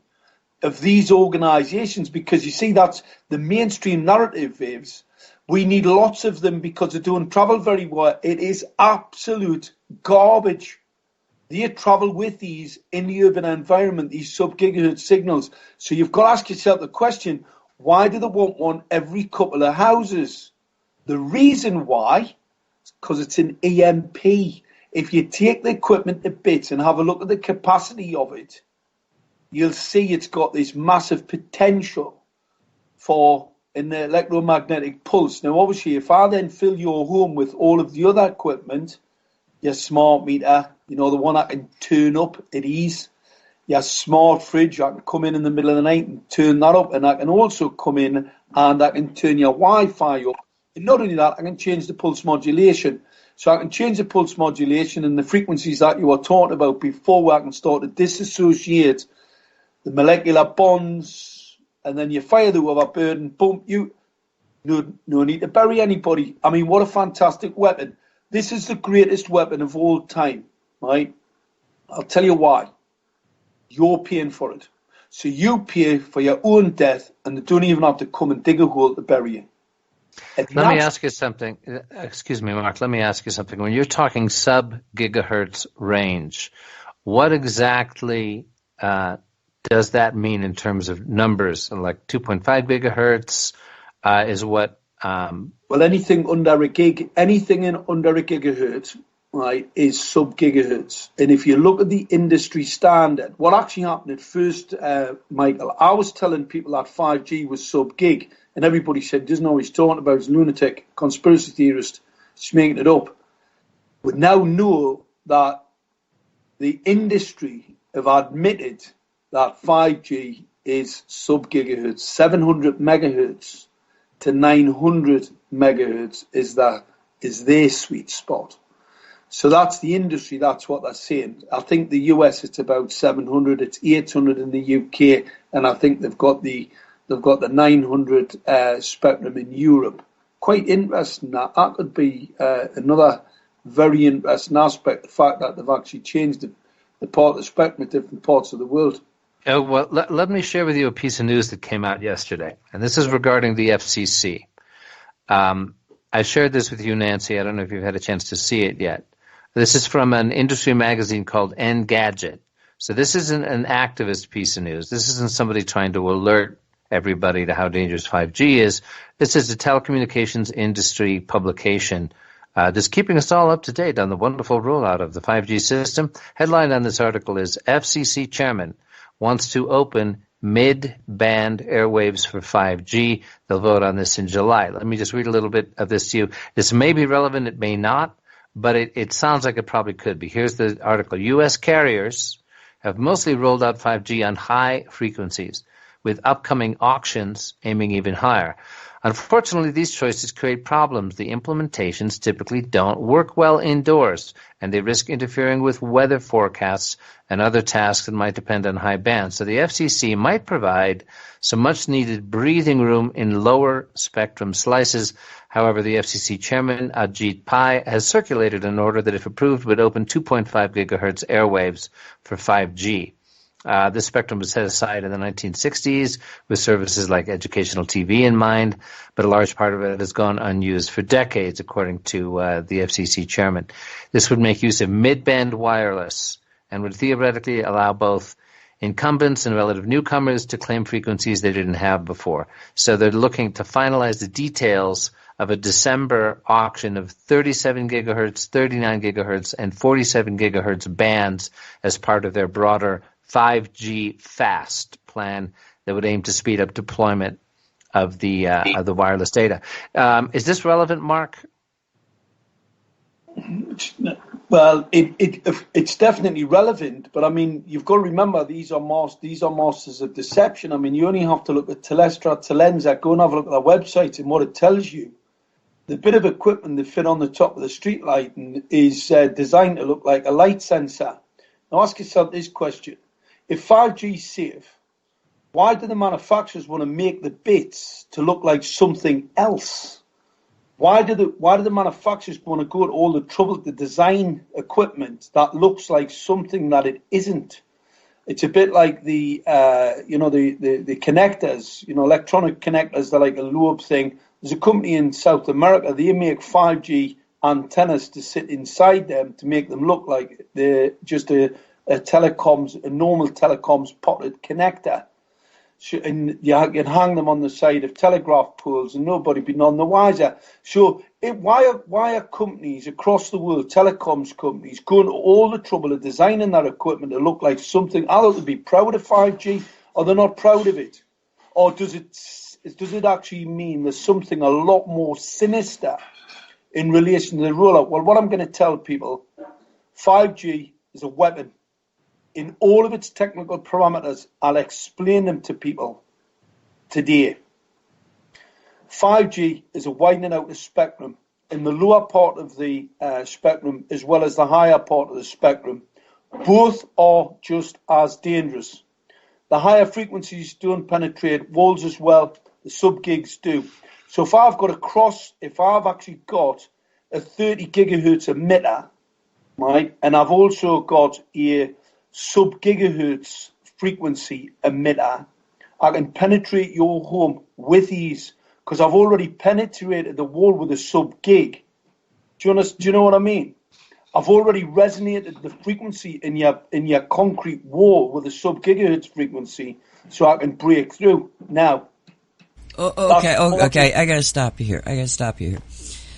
of these organisations, because you see that's the mainstream narrative, Vives. We need lots of them because they don't travel very well. It is absolute garbage. They travel with these in the urban environment, these sub-gigahertz signals. So you've got to ask yourself the question, why do they want one every couple of houses? The reason why is because it's an EMP. If you take the equipment to bits and have a look at the capacity of it, you'll see it's got this massive potential for an electromagnetic pulse. Now, obviously, if I then fill your home with all of the other equipment, your smart meter, the one I can turn up at ease, your smart fridge, I can come in the middle of the night and turn that up, and I can also come in and I can turn your Wi-Fi up. And not only that, I can change the pulse modulation. So I can change the pulse modulation and the frequencies that you were talking about before, I can start to disassociate the molecular bonds, and then you fire the other bird and boom, no need to bury anybody. I mean, what a fantastic weapon. This is the greatest weapon of all time, right? I'll tell you why. You're paying for it. So you pay for your own death, and they don't even have to come and dig a hole to bury you. Let me ask you something. Excuse me, Mark. Let me ask you something. When you're talking sub-gigahertz range, what exactly does that mean in terms of numbers? Like 2.5 gigahertz is what? Well, anything under a gigahertz, right, is sub-gigahertz. And if you look at the industry standard, what actually happened at first, Michael, I was telling people that 5G was sub-gig, and everybody said, doesn't know what he's talking about, he's a lunatic, conspiracy theorist, just making it up. We now know that the industry have admitted that 5G is sub-gigahertz, 700 megahertz to 900 megahertz is their sweet spot. So that's the industry, that's what they're saying. I think the US it's about 700, it's 800 in the UK, and I think they've got the 900 spectrum in Europe. Quite interesting. That could be another very interesting aspect, the fact that they've actually changed the part of the spectrum at different parts of the world. Well, let me share with you a piece of news that came out yesterday, and this is regarding the FCC. I shared this with you, Nancy. I don't know if you've had a chance to see it yet. This is from an industry magazine called Engadget. So this isn't an activist piece of news. This isn't somebody trying to alert everybody to how dangerous 5G is. This is a telecommunications industry publication just keeping us all up to date on the wonderful rollout of the 5G system. Headline on this article is FCC Chairman wants to open mid-band airwaves for 5G. They'll vote on this in July. Let me just read a little bit of this to you. This may be relevant, it may not, but it sounds like it probably could be. Here's the article. U.S. carriers have mostly rolled out 5G on high frequencies, with upcoming auctions aiming even higher. Unfortunately, these choices create problems. The implementations typically don't work well indoors, and they risk interfering with weather forecasts and other tasks that might depend on high bands. So the FCC might provide some much-needed breathing room in lower spectrum slices. However, the FCC chairman, Ajit Pai, has circulated an order that, if approved, would open 2.5 gigahertz airwaves for 5G. This spectrum was set aside in the 1960s with services like educational TV in mind, but a large part of it has gone unused for decades, according to the FCC chairman. This would make use of mid-band wireless and would theoretically allow both incumbents and relative newcomers to claim frequencies they didn't have before. So they're looking to finalize the details of a December auction of 37 gigahertz, 39 gigahertz, and 47 gigahertz bands as part of their broader 5G fast plan that would aim to speed up deployment of the wireless data. Is this relevant, Mark? Well, it's definitely relevant, but I mean, you've got to remember these are masters of deception. I mean, you only have to look at Telestra, Telenza, go and have a look at their website and what it tells you. The bit of equipment that fit on the top of the street light is designed to look like a light sensor. Now ask yourself this question. If 5G is safe, why do the manufacturers want to make the bits to look like something else? Why do the manufacturers want to go to all the trouble to design equipment that looks like something that it isn't? It's a bit like the connectors, electronic connectors. They're like a lobe thing. There's a company in South America. They make 5G antennas to sit inside them to make them look like they're just a normal telecoms potted connector. And you can hang them on the side of telegraph poles and nobody be none the wiser. So why are companies across the world, telecoms companies, going to all the trouble of designing that equipment to look like something? Either to be proud of 5G or they're not proud of it? Or does it actually mean there's something a lot more sinister in relation to the rollout? Well, what I'm going to tell people, 5G is a weapon. In all of its technical parameters, I'll explain them to people today. 5G is a widening out of spectrum. In the lower part of the spectrum, as well as the higher part of the spectrum, both are just as dangerous. The higher frequencies don't penetrate walls as well. The sub-gigs do. So if I've actually got a 30 gigahertz emitter, right, and I've also got a sub-gigahertz frequency emitter, I can penetrate your home with ease because I've already penetrated the wall with a sub-gig. Do you know what I mean? I've already resonated the frequency in your concrete wall with a sub-gigahertz frequency, so I can break through. Now, okay. I gotta stop you here.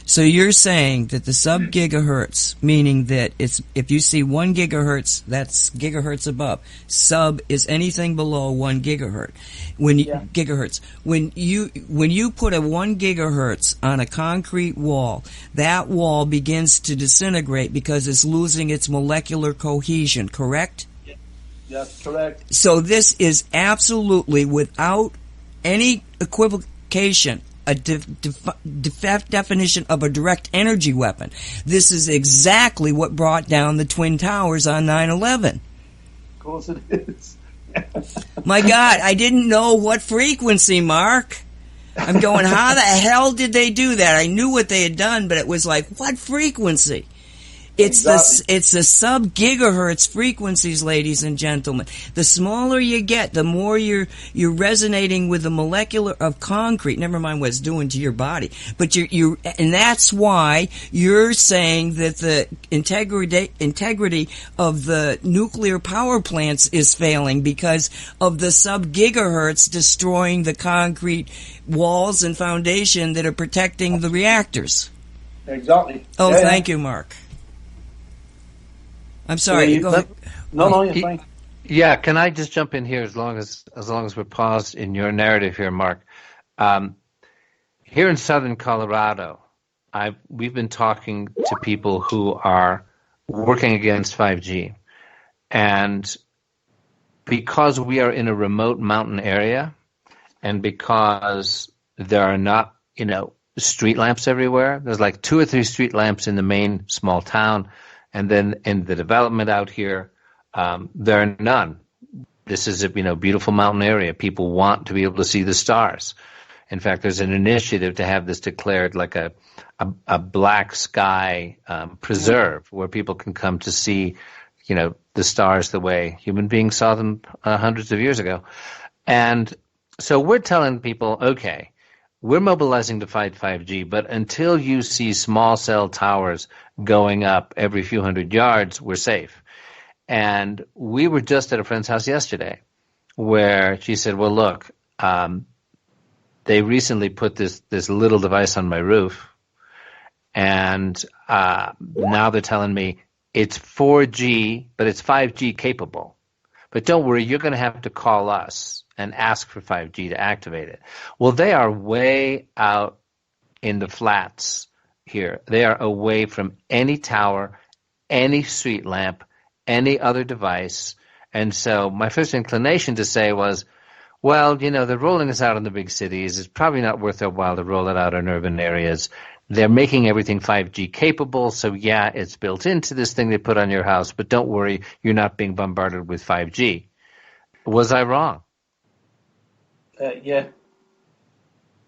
So you're saying that the sub-gigahertz, meaning that if you see 1 gigahertz, that's gigahertz above. Sub is anything below 1 gigahertz. Gigahertz. When you put a 1 gigahertz on a concrete wall, that wall begins to disintegrate because it's losing its molecular cohesion, correct? Yes, correct. So this is absolutely, without any equivocation, a definition of a direct energy weapon. This is exactly what brought down the Twin Towers on 9/11. Of course it is. My God, I didn't know what frequency, Mark. I'm going, how the hell did they do that? I knew what they had done, but it was like, what frequency? It's the sub-gigahertz frequencies, ladies and gentlemen. The smaller you get, the more you're resonating with the molecular of concrete. Never mind what it's doing to your body, but and that's why you're saying that the integrity of the nuclear power plants is failing because of the sub-gigahertz destroying the concrete walls and foundation that are protecting the reactors. Exactly. Oh, yeah, thank you, Mark. I'm sorry. Go ahead. No, you're fine. Yeah, can I just jump in here as long as we're paused in your narrative here, Mark? Here in southern Colorado, we've been talking to people who are working against 5G, and because we are in a remote mountain area, and because there are not, street lamps everywhere. There's like 2 or 3 street lamps in the main small town. And then in the development out here, there are none. This is a beautiful mountain area. People want to be able to see the stars. In fact, there's an initiative to have this declared like a black sky preserve where people can come to see, the stars the way human beings saw them hundreds of years ago. And so we're telling people, okay, we're mobilizing to fight 5G, but until you see small cell towers going up every few hundred yards, we're safe. And we were just at a friend's house yesterday where she said, well, look, they recently put this little device on my roof, and now they're telling me it's 4G, but it's 5G capable. But don't worry, you're going to have to call us and ask for 5G to activate it. Well, they are way out in the flats here. They are away from any tower, any street lamp, any other device. And so my first inclination to say was, well, they're rolling this out in the big cities. It's probably not worth their while to roll it out in urban areas. They're making everything 5G capable, so yeah, it's built into this thing they put on your house, but don't worry, you're not being bombarded with 5G. Was I wrong? Yeah.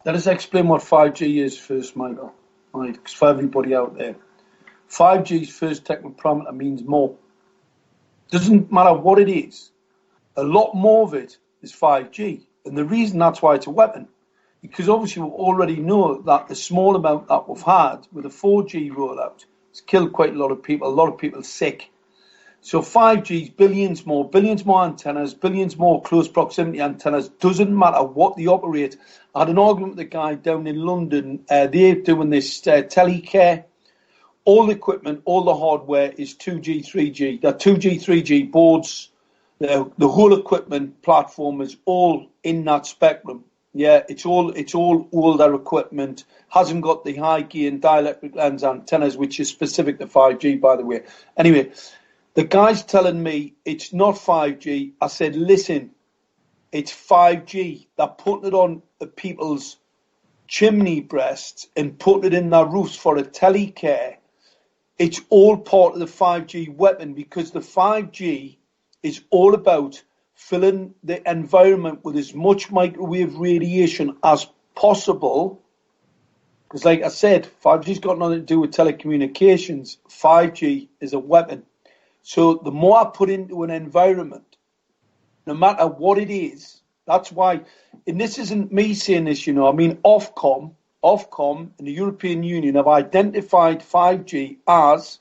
Let us explain what 5G is first, Michael. Right, because for everybody out there, 5G's first technical parameter means more. Doesn't matter what it is. A lot more of it is 5G. And the reason that's why it's a weapon, because obviously we already know that the small amount that we've had with the 4G rollout has killed quite a lot of people sick. So 5G is billions more antennas, billions more close proximity antennas. Doesn't matter what they operate. I had an argument with a guy down in London. They're doing this telecare. All the equipment, all the hardware is 2G, 3G. They're 2G, 3G boards. The whole equipment platform is all in that spectrum. Yeah, it's all older equipment. Hasn't got the high gain dielectric lens antennas, which is specific to 5G, by the way. Anyway, the guy's telling me it's not 5G. I said, listen, it's 5G. They're putting it on the people's chimney breasts and putting it in their roofs for a telecare. It's all part of the 5G weapon, because the 5G is all about filling the environment with as much microwave radiation as possible. Because like I said, 5G's got nothing to do with telecommunications. 5G is a weapon. So the more I put into an environment, no matter what it is, That's why, and this isn't me saying this, I mean, Ofcom and the European Union have identified 5G as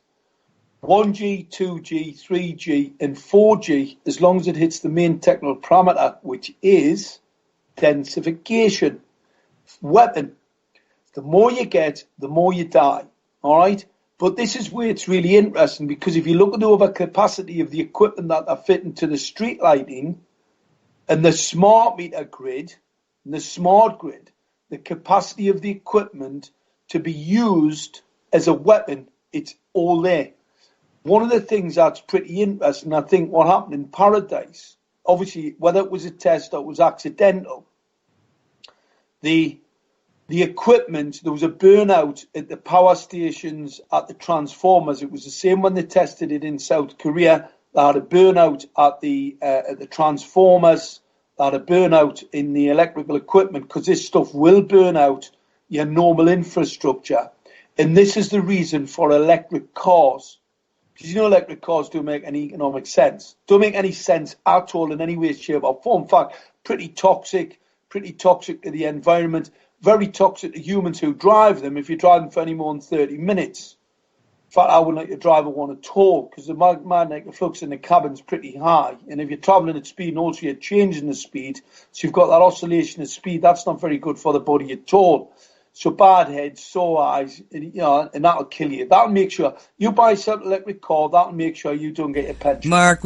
1G, 2G, 3G, and 4G, as long as it hits the main technical parameter, which is densification. Weapon. The more you get, the more you die. All right? But this is where it's really interesting, because if you look at the overcapacity of the equipment that are fitting to the street lighting and the smart meter grid and the smart grid, the capacity of the equipment to be used as a weapon, it's all there. One of the things that's pretty interesting, I think, what happened in Paradise, obviously, whether it was a test or it was accidental, the equipment, there was a burnout at the power stations, at the transformers. It was the same when they tested it in South Korea. They had a burnout at the transformers. They had a burnout in the electrical equipment, because this stuff will burn out your normal infrastructure. And this is the reason for electric cars. Because electric cars don't make any economic sense. Don't make any sense at all in any way, shape or form. In fact, pretty toxic to the environment, very toxic to humans who drive them if you drive them for any more than 30 minutes. In fact, I wouldn't let your driver one at all, because the magnetic flux in the cabin's pretty high. And if you're travelling at speed and also you're changing the speed, so you've got that oscillation of speed, that's not very good for the body at all. So bad heads, sore eyes, and that'll kill you. That'll make sure you buy yourself an electric car. That'll make sure you don't get your pension. Mark,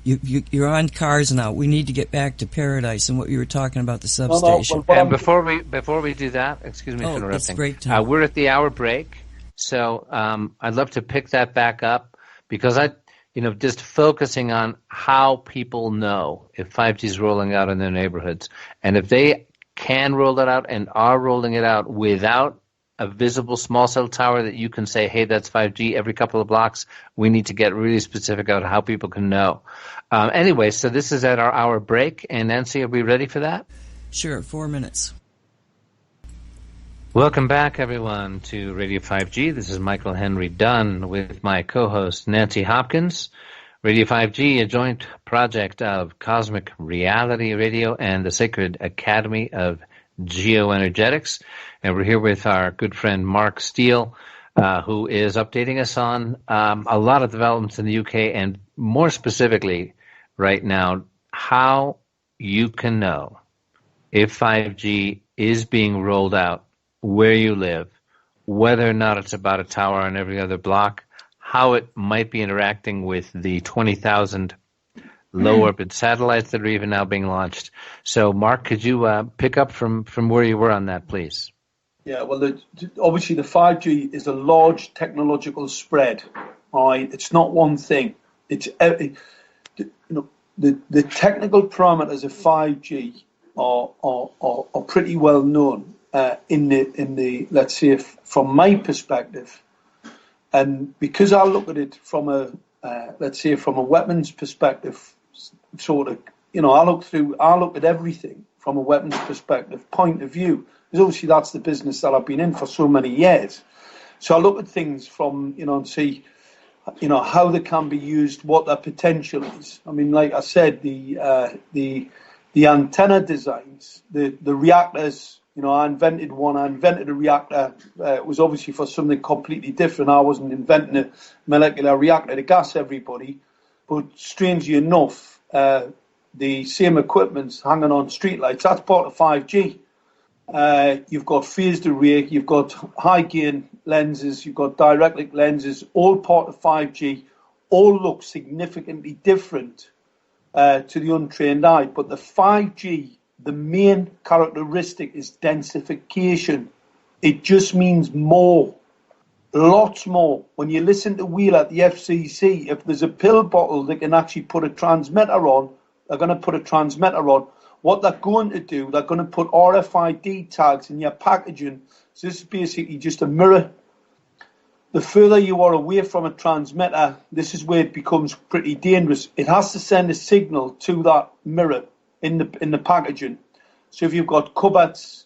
you're on cars now. We need to get back to Paradise and what you were talking about, the substation. And before we do that, excuse me for interrupting. It's break time. We're at the hour break, so I'd love to pick that back up, because just focusing on how people know if 5G is rolling out in their neighborhoods, and if they can roll it out and are rolling it out without a visible small cell tower that you can say, hey, that's 5G every couple of blocks. We need to get really specific about how people can know. Anyway, so this is at our hour break. And Nancy, are we ready for that? Sure, 4 minutes. Welcome back, everyone, to Radio 5G. This is Michael Henry Dunn with my co-host Nancy Hopkins. Radio 5G, a joint project of Cosmic Reality Radio and the Sacred Academy of Geoenergetics. And we're here with our good friend Mark Steele, who is updating us on a lot of developments in the UK, and more specifically right now, how you can know if 5G is being rolled out where you live, whether or not it's about a tower on every other block, how it might be interacting with the 20,000 low orbit satellites that are even now being launched. So, Mark, could you pick up from where you were on that, please? Yeah, well, obviously the 5G is a large technological spread. All right, it's not one thing. It's the technical parameters of 5G are pretty well known in the let's say from my perspective. And because I look at it from a weapons perspective, sort of, I look at everything from a weapons perspective point of view. Because obviously that's the business that I've been in for so many years. So I look at things from, and see, how they can be used, what their potential is. I mean, like I said, the antenna designs, the reactors. I invented one. I invented a reactor. It was obviously for something completely different. I wasn't inventing a molecular reactor to gas everybody. But strangely enough, the same equipment's hanging on streetlights. That's part of 5G. You've got phased array. You've got high gain lenses. You've got direct link lenses. All part of 5G. All look significantly different to the untrained eye. But the 5G, the main characteristic is densification. It just means more, lots more. When you listen to Wheel at the FCC, if there's a pill bottle they can actually put a transmitter on, they're going to put a transmitter on. What they're going to do, they're going to put RFID tags in your packaging. So this is basically just a mirror. The further you are away from a transmitter, this is where it becomes pretty dangerous. It has to send a signal to that mirror in the packaging. So if you've got cupboards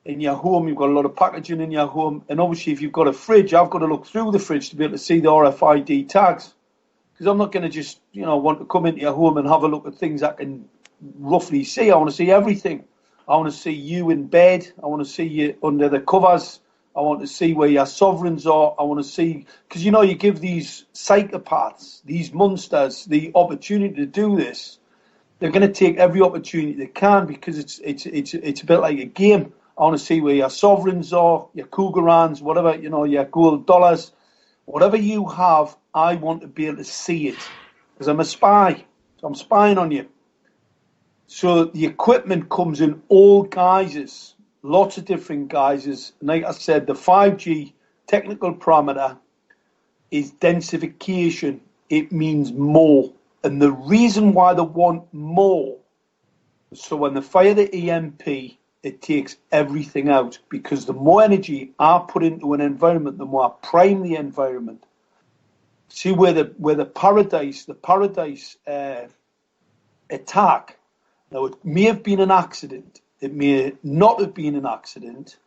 in your home, you've got a lot of packaging in your home, and obviously if you've got a fridge, I've got to look through the fridge to be able to see the RFID tags, because I'm not going to just want to come into your home and have a look at things that can roughly see. I want to see everything. I want to see you in bed. I want to see you under the covers. I want to see where your sovereigns are. I want to see, because you give these psychopaths, these monsters, the opportunity to do this. They're going to take every opportunity they can, because it's a bit like a game. I want to see where your sovereigns are, your Cougarans, whatever, your gold dollars, whatever you have. I want to be able to see it, because I'm a spy. So I'm spying on you. So the equipment comes in all guises, lots of different guises. And like I said, the 5G technical parameter is densification. It means more. And the reason why they want more, so when they fire the EMP, it takes everything out, because the more energy I put into an environment, the more I prime the environment. See where the paradise attack. Now, it may have been an accident. It may not have been an accident.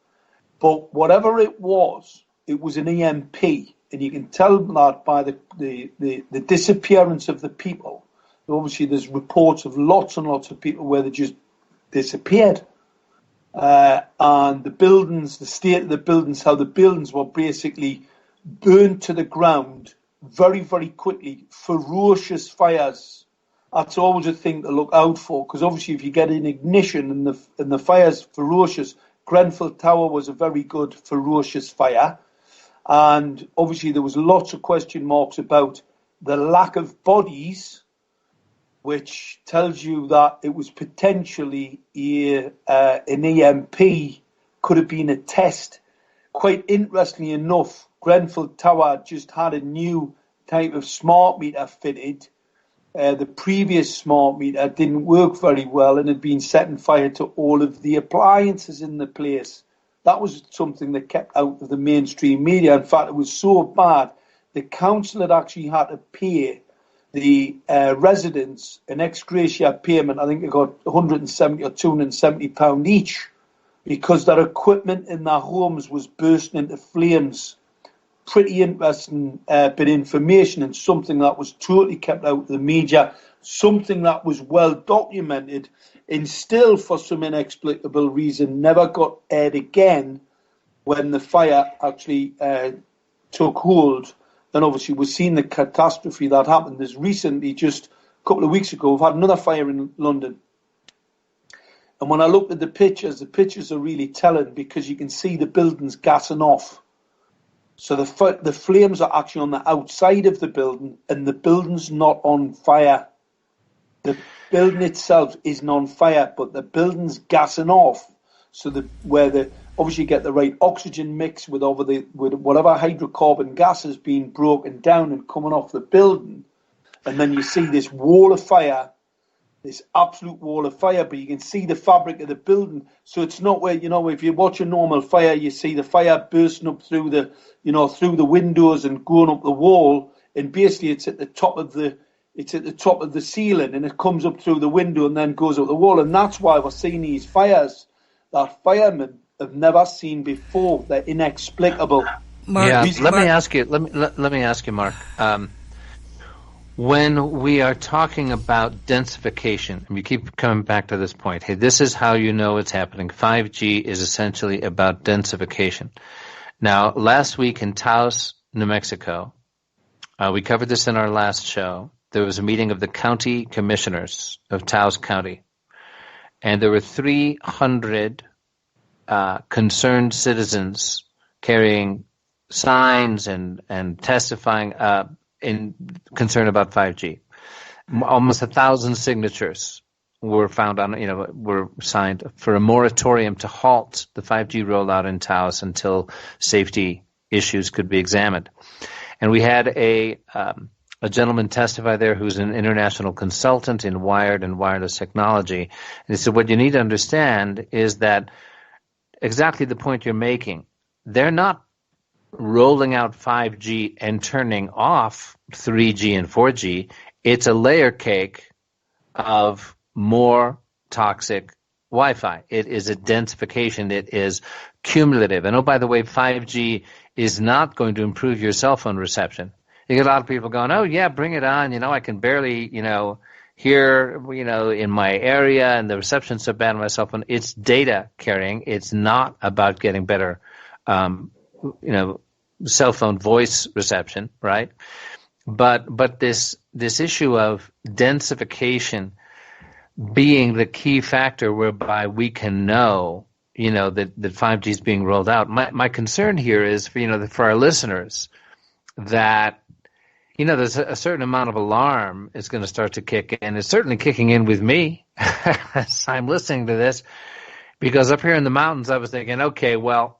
But whatever it was an EMP. And you can tell that by the disappearance of the people. Obviously, there's reports of lots and lots of people where they just disappeared. And the buildings, the state of the buildings, how the buildings were basically burned to the ground very, very quickly. Ferocious fires. That's always a thing to look out for, because obviously if you get an ignition and the fire's ferocious, Grenfell Tower was a very good ferocious fire, and obviously there was lots of question marks about the lack of bodies, which tells you that it was potentially an EMP, could have been a test. Quite interestingly enough, Grenfell Tower just had a new type of smart meter fitted. The previous smart meter didn't work very well and had been setting fire to all of the appliances in the place. That was something that kept out of the mainstream media. In fact, it was so bad, the council had actually had to pay the residents an ex gratia payment. I think they got 170 or 270 pound each, because their equipment in their homes was bursting into flames. Pretty interesting bit of information, and something that was totally kept out of the media, something that was well documented, and still for some inexplicable reason never got aired again when the fire actually took hold. And obviously we've seen the catastrophe that happened. There's recently, just a couple of weeks ago, we've had another fire in London. And when I looked at the pictures are really telling, because you can see the buildings gassing off. So the flames are actually on the outside of the building, and the building's not on fire. The building itself isn't on fire, but the building's gassing off. So where they obviously get the right oxygen mix with whatever hydrocarbon gas has been broken down and coming off the building, and then you see this wall of fire. This absolute wall of fire, but you can see the fabric of the building. So it's not where, if you watch a normal fire, you see the fire bursting up through the windows and going up the wall, and basically it's at the top of the ceiling, and it comes up through the window and then goes up the wall. And that's why we're seeing these fires that firemen have never seen before. They're inexplicable. Mark, let me ask you, Mark. When we are talking about densification, and we keep coming back to this point, hey, this is how you know it's happening. 5G is essentially about densification. Now, last week in Taos, New Mexico, we covered this in our last show. There was a meeting of the county commissioners of Taos County, and there were 300 concerned citizens carrying signs and testifying in concern about 5G. Almost 1,000 signatures were found were signed for a moratorium to halt the 5G rollout in Taos until safety issues could be examined. And we had a gentleman testify there who's an international consultant in wired and wireless technology. And he said, what you need to understand is that exactly the point you're making, they're not rolling out 5G and turning off 3G and 4G. It's a layer cake of more toxic Wi-Fi. It is a densification. It is cumulative. And oh, by the way, 5G is not going to improve your cell phone reception. You get a lot of people going, oh, yeah, bring it on. I can barely, here, in my area, and the reception's so bad on my cell phone. It's data carrying. It's not about getting better, cell phone voice reception, right? But this issue of densification being the key factor whereby we can know, that 5G is being rolled out. My concern here is for our listeners that, there's a certain amount of alarm is going to start to kick in. It's certainly kicking in with me as I'm listening to this, because up here in the mountains, I was thinking, okay, well,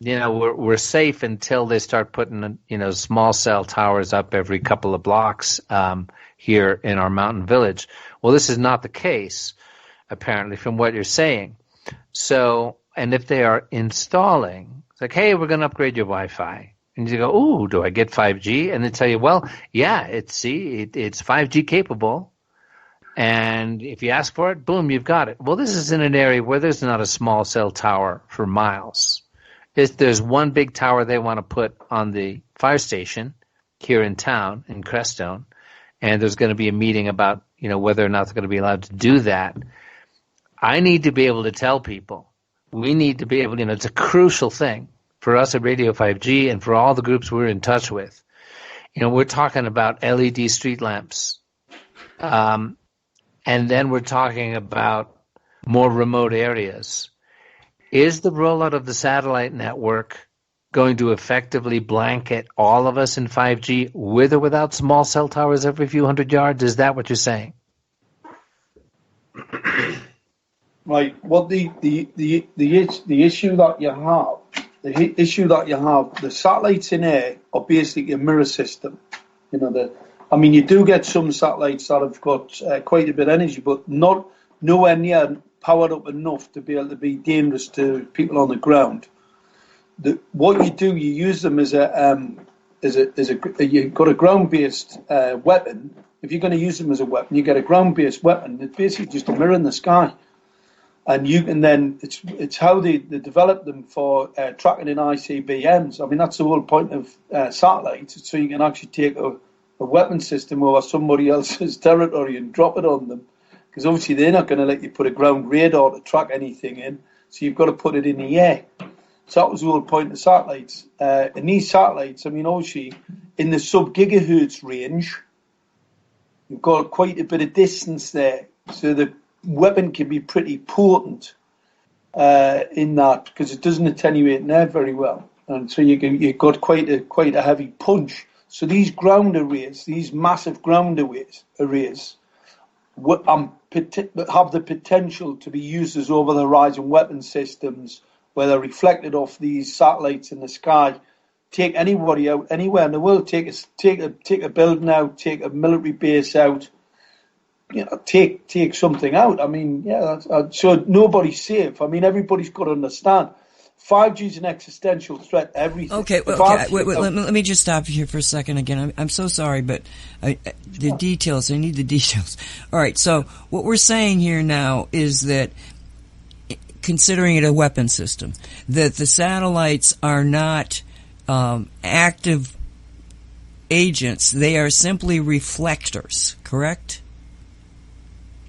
we're safe until they start putting, small cell towers up every couple of blocks here in our mountain village. Well, this is not the case, apparently, from what you're saying. So, and if they are installing, it's like, hey, we're going to upgrade your Wi-Fi. And you go, ooh, do I get 5G? And they tell you, well, yeah, it's 5G capable. And if you ask for it, boom, you've got it. Well, this is in an area where there's not a small cell tower for miles. There's one big tower they want to put on the fire station here in town, in Crestone. And there's going to be a meeting about, whether or not they're going to be allowed to do that. I need to be able to tell people. We need to be able to, it's a crucial thing for us at Radio 5G and for all the groups we're in touch with. We're talking about LED street lamps. And then we're talking about more remote areas. Is the rollout of the satellite network going to effectively blanket all of us in 5G with or without small cell towers every few hundred yards? Is that what you're saying? Right. Well, the issue that you have, the satellites in air are basically a mirror system. You do get some satellites that have got quite a bit of energy, but nowhere near powered up enough to be able to be dangerous to people on the ground. What you do, you use them as you've got a ground-based weapon. If you're going to use them as a weapon, you get a ground-based weapon. It's basically just a mirror in the sky. And then it's how they develop them for tracking in ICBMs. That's the whole point of satellites, so you can actually take a weapon system over somebody else's territory and drop it on them. Because obviously they're not going to let you put a ground radar to track anything in, so you've got to put it in the air. So that was the whole point of satellites. And these satellites, obviously, in the sub-gigahertz range, you've got quite a bit of distance there. So the weapon can be pretty potent in that, because it doesn't attenuate in there very well. And so you've got quite a heavy punch. So these ground arrays, these massive ground arrays, have the potential to be used as over-the-horizon weapon systems, where they're reflected off these satellites in the sky, take anybody out anywhere in the world, take a building out, take a military base out, take something out. So nobody's safe. Everybody's got to understand 5G is an existential threat to everything. Okay, wait, let me just stop you here for a second again. I'm so sorry, but the details, I need the details. All right, so what we're saying here now is that, considering it a weapon system, that the satellites are not active agents. They are simply reflectors, correct?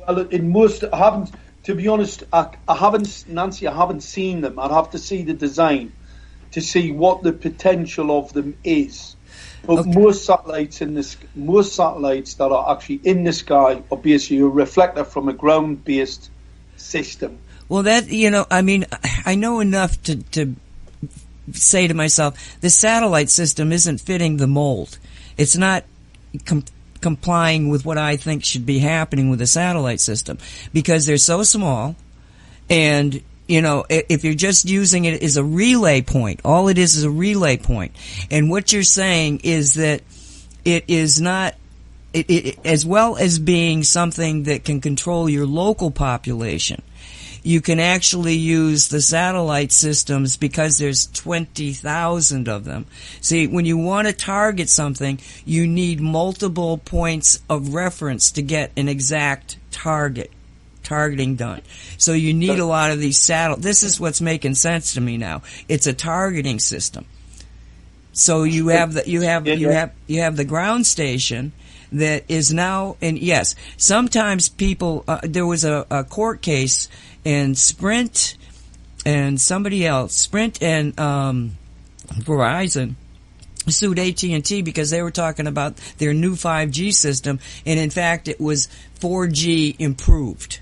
Well, in most, I haven't, to be honest, I haven't seen them. I'd have to see the design to see what the potential of them is. But okay. Most satellites that are actually in the sky are basically a reflector from a ground-based system. Well, that, I know enough to say to myself, the satellite system isn't fitting the mold. It's not complying with what I think should be happening with a satellite system, because they're so small, and if you're just using it as a relay point, all it is a relay point. And what you're saying is that it is not, as well as being something that can control your local population, you can actually use the satellite systems because there's 20,000 of them. See, when you want to target something, you need multiple points of reference to get an exact targeting done. So you need a lot of these this is what's making sense to me now. It's a targeting system. So you have the ground station that is now, and yes, sometimes people, there was a court case and Sprint and somebody else, Sprint and Verizon, sued AT&T because they were talking about their new 5G system, and in fact it was 4G improved.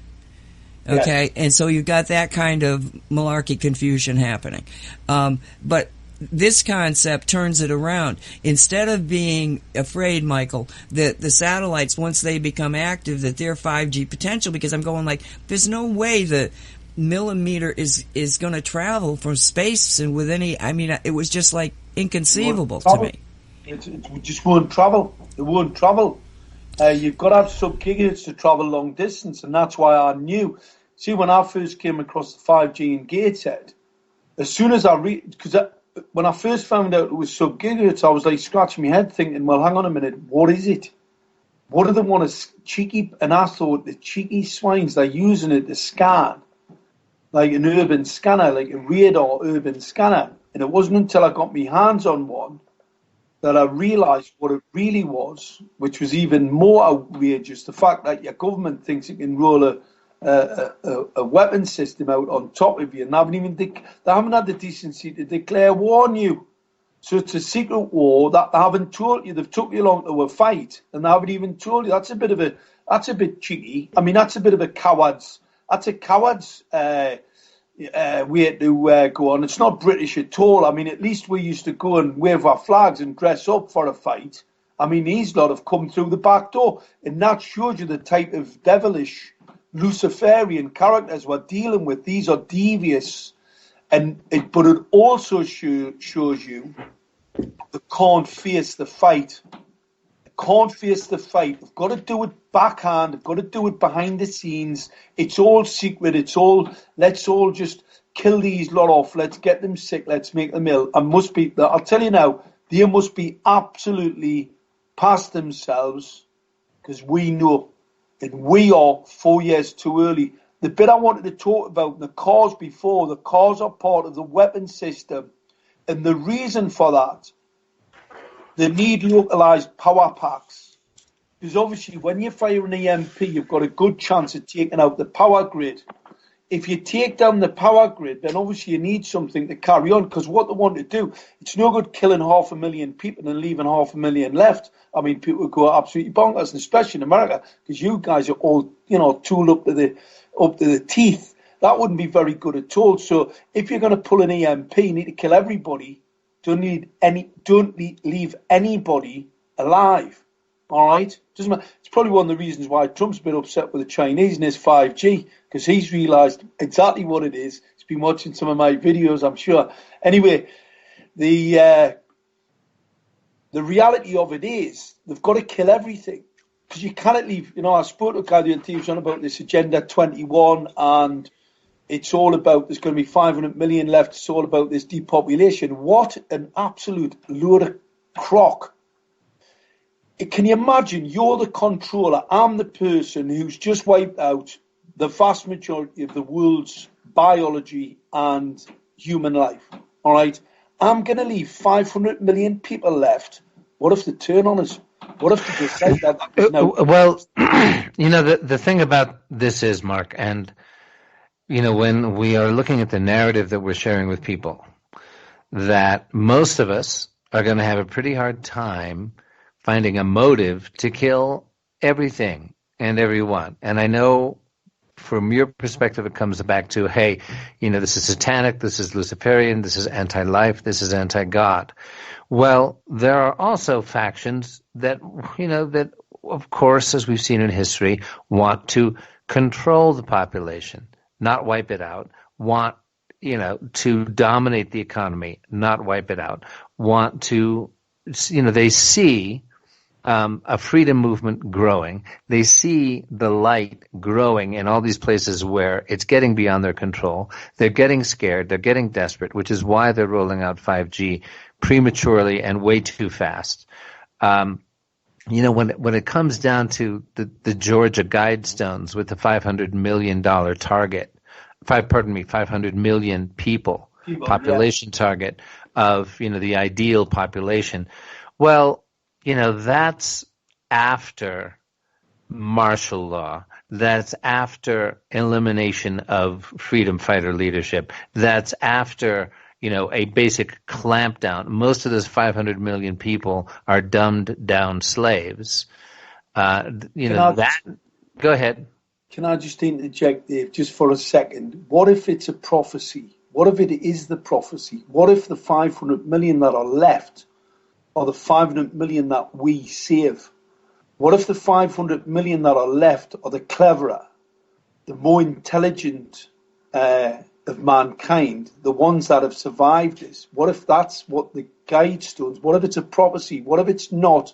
Okay, yes. And so you've got that kind of malarkey confusion happening. But this concept turns it around. Instead of being afraid, Michael, that the satellites, once they become active, that they're 5G potential, because I'm going like, there's no way the millimeter is going to travel from space and with any, I mean, it was just like inconceivable to me. It just won't travel. It won't travel. You've got to have sub-gigahertz to travel long distance, and that's why I knew. See, when I first came across the 5G in Gateshead, as soon as when I first found out it was sub-gigahertz, I was like scratching my head thinking, well, hang on a minute, what is it? What do they want to cheeky? And I thought, the cheeky swines, they're using it to scan, like an urban scanner, like a radar urban scanner. And it wasn't until I got my hands on one that I realised what it really was, which was even more outrageous. The fact that your government thinks it can roll a weapon system out on top of you, and they haven't had the decency to declare war on you. So it's a secret war that they haven't told you. They've took you along to a fight, and they haven't even told you. That's a bit cheeky. I mean, that's a bit of a coward's. That's a coward's way to go on. It's not British at all. I mean, at least we used to go and wave our flags and dress up for a fight. I mean, these lot have come through the back door, and that shows you the type of devilish Luciferian characters we're dealing with. These are devious, but it also shows you they can't face the fight. Can't face the fight. They've got to do it backhand. They've got to do it behind the scenes. It's all secret. Let's all just kill these lot off. Let's get them sick. Let's make them ill. I'll tell you now, they must be absolutely past themselves, because we know that we are 4 years too early. The bit I wanted to talk about, the cars are part of the weapon system. And the reason for that, they need localized power packs, because obviously when you fire an EMP, you've got a good chance of taking out the power grid. If you take down the power grid, then obviously you need something to carry on, because what they want to do, it's no good killing 500,000 people and leaving 500,000 left. I mean, people go absolutely bonkers, and especially in America, because you guys are all, tooled up to the teeth. That wouldn't be very good at all. So if you're going to pull an EMP, you need to kill everybody. Don't leave anybody alive. All right? Doesn't matter. It's probably one of the reasons why Trump's been upset with the Chinese and his 5G, because he's realised exactly what it is. He's been watching some of my videos, I'm sure. Anyway, the reality of it is they've got to kill everything, because you cannot leave. I spoke to a guy the other day who's on about this Agenda 21, and it's all about, there's going to be 500 million left. It's all about this depopulation. What an absolute load of crock. Can you imagine? You're the controller. I'm the person who's just wiped out the vast majority of the world's biology and human life. All right? I'm going to leave 500 million people left. What if they turn on us? What if they decide that? No. Well, the thing about this is, Mark, and when we are looking at the narrative that we're sharing with people, that most of us are going to have a pretty hard time finding a motive to kill everything and everyone. And I know from your perspective it comes back to, hey, this is satanic, this is Luciferian, this is anti-life, this is anti-God. Well, there are also factions that, that of course, as we've seen in history, want to control the population, not wipe it out, want, to dominate the economy, not wipe it out, want to, they see a freedom movement growing. They see the light growing in all these places where it's getting beyond their control. They're getting scared. They're getting desperate, which is why they're rolling out 5G prematurely and way too fast. When it comes down to the Georgia Guidestones with the $500 million target, 500 million people population target of, the ideal population. Well, that's after martial law. That's after elimination of freedom fighter leadership. That's after, a basic clampdown. Most of those 500 million people are dumbed down slaves. Go ahead. Can I just interject, Dave, just for a second? What if it's a prophecy? What if it is the prophecy? What if the 500 million that are left are the 500 million that we save? What if the 500 million that are left are the cleverer, the more intelligent of mankind, the ones that have survived this? What if that's what the guide stones? What if it's a prophecy? What if it's not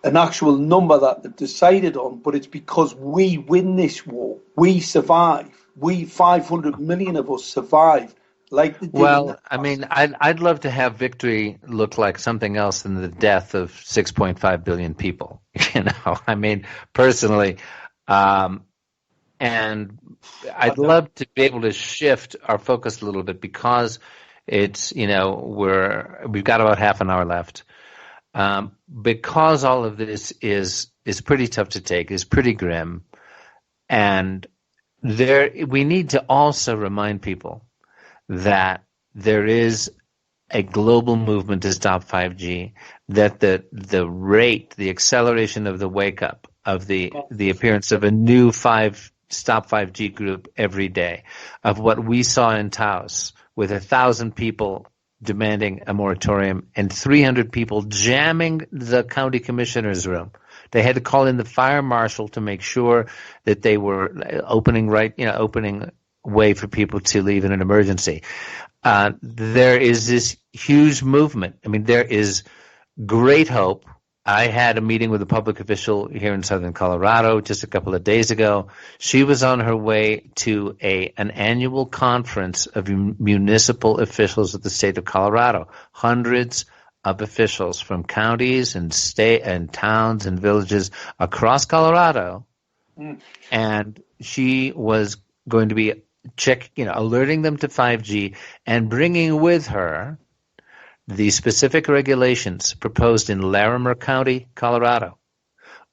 an actual number that they've decided on, but it's because we win this war, we survive, 500 million of us survive, like they did. Well, I'd love to have victory look like something else than the death of 6.5 billion people. Personally, and I'd love to be able to shift our focus a little bit, because it's we've got about half an hour left. Because all of this is pretty tough to take, is pretty grim, and we need to also remind people that there is a global movement to stop 5G, that the rate, the acceleration of the wake up of the appearance of a new Stop 5G group every day, of what we saw in Taos with 1,000 people demanding a moratorium and 300 people jamming the county commissioner's room. They had to call in the fire marshal to make sure that they were opening way for people to leave in an emergency. There is this huge movement. There is great hope. I had a meeting with a public official here in southern Colorado just a couple of days ago. She was on her way to an annual conference of municipal officials of the state of Colorado. Hundreds of officials from counties and state and towns and villages across Colorado. And she was going to be alerting them to 5G and bringing with her the specific regulations proposed in Larimer County, Colorado,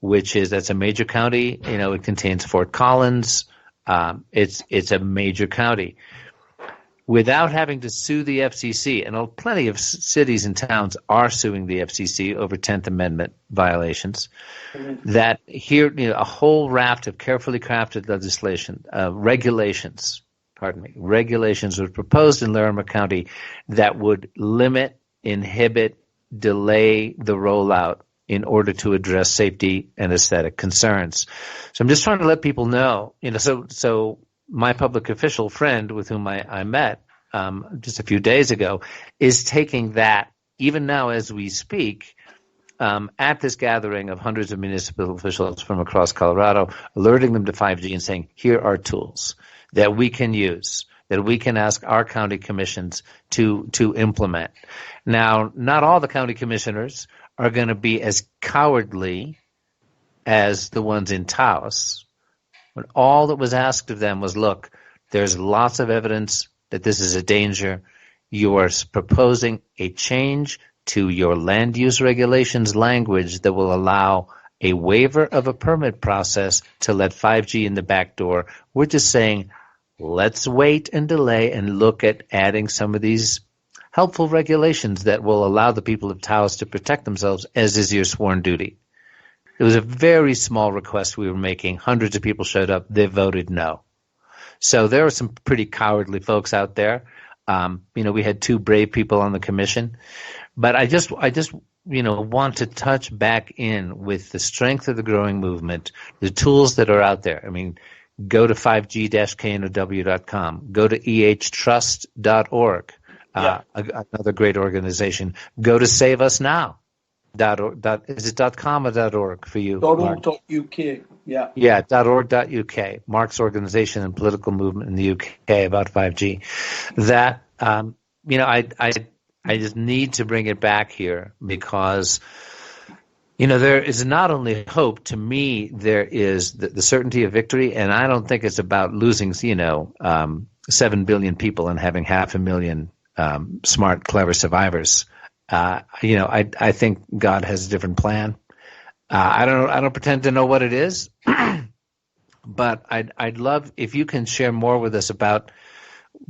that's a major county. It contains Fort Collins. It's a major county. Without having to sue the FCC, and plenty of cities and towns are suing the FCC over 10th Amendment violations, that here, a whole raft of carefully crafted regulations were proposed in Larimer County that would limit, inhibit, delay the rollout in order to address safety and aesthetic concerns. So I'm just trying to let people know, so my public official friend with whom I met just a few days ago is taking that, even now as we speak, at this gathering of hundreds of municipal officials from across Colorado, alerting them to 5G and saying, here are tools that we can use, that we can ask our county commissions to implement. Now, not all the county commissioners are going to be as cowardly as the ones in Taos, when all that was asked of them was, look, there's lots of evidence that this is a danger. You are proposing a change to your land use regulations language that will allow a waiver of a permit process to let 5G in the back door. We're just saying, let's wait and delay and look at adding some of these helpful regulations that will allow the people of Taos to protect themselves, as is your sworn duty. It was a very small request we were making. Hundreds of people showed up. They voted no. So there are some pretty cowardly folks out there. We had two brave people on the commission. But I just want to touch back in with the strength of the growing movement, the tools that are out there. Go to 5g-know.com. Go to ehtrust.org, another great organization. Go to SaveUsNow. Is it .com or .org for you? .org.uk, yeah. Yeah, .org.uk, Mark's organization and political movement in the UK about 5G. That, I just need to bring it back here because, there is not only hope. To me, there is the certainty of victory, and I don't think it's about losing, 7 billion people and having 500,000 smart, clever survivors. I think God has a different plan. I don't pretend to know what it is, but I'd love if you can share more with us about,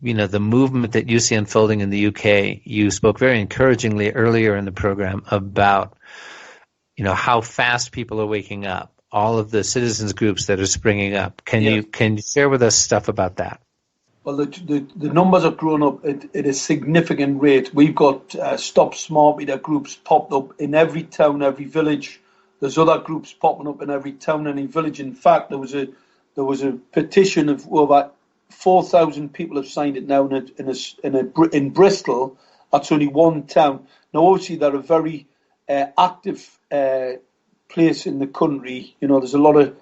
the movement that you see unfolding in the UK. You spoke very encouragingly earlier in the program about, how fast people are waking up, all of the citizens groups that are springing up. Can you share with us stuff about that? Well, the numbers have grown up at a significant rate. We've got Stop Smart Meter groups popped up in every town, every village. There's other groups popping up in every town and village. In fact, there was a petition of over 4,000 people have signed it now in Bristol. That's only one town. Now, obviously, they're a very active place in the country. There's a lot of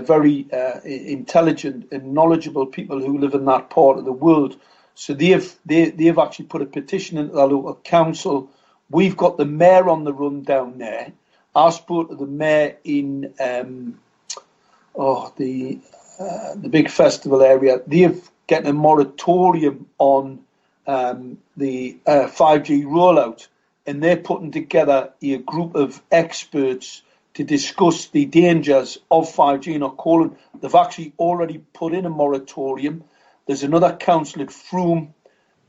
very intelligent and knowledgeable people who live in that part of the world. So they've actually put a petition into their local council. We've got the mayor on the run down there. I spoke to the mayor in the big festival area. They've getting a moratorium on the 5G rollout, and they're putting together a group of experts to discuss the dangers of 5G. Not calling, they've actually already put in a moratorium. There's another council at Frome.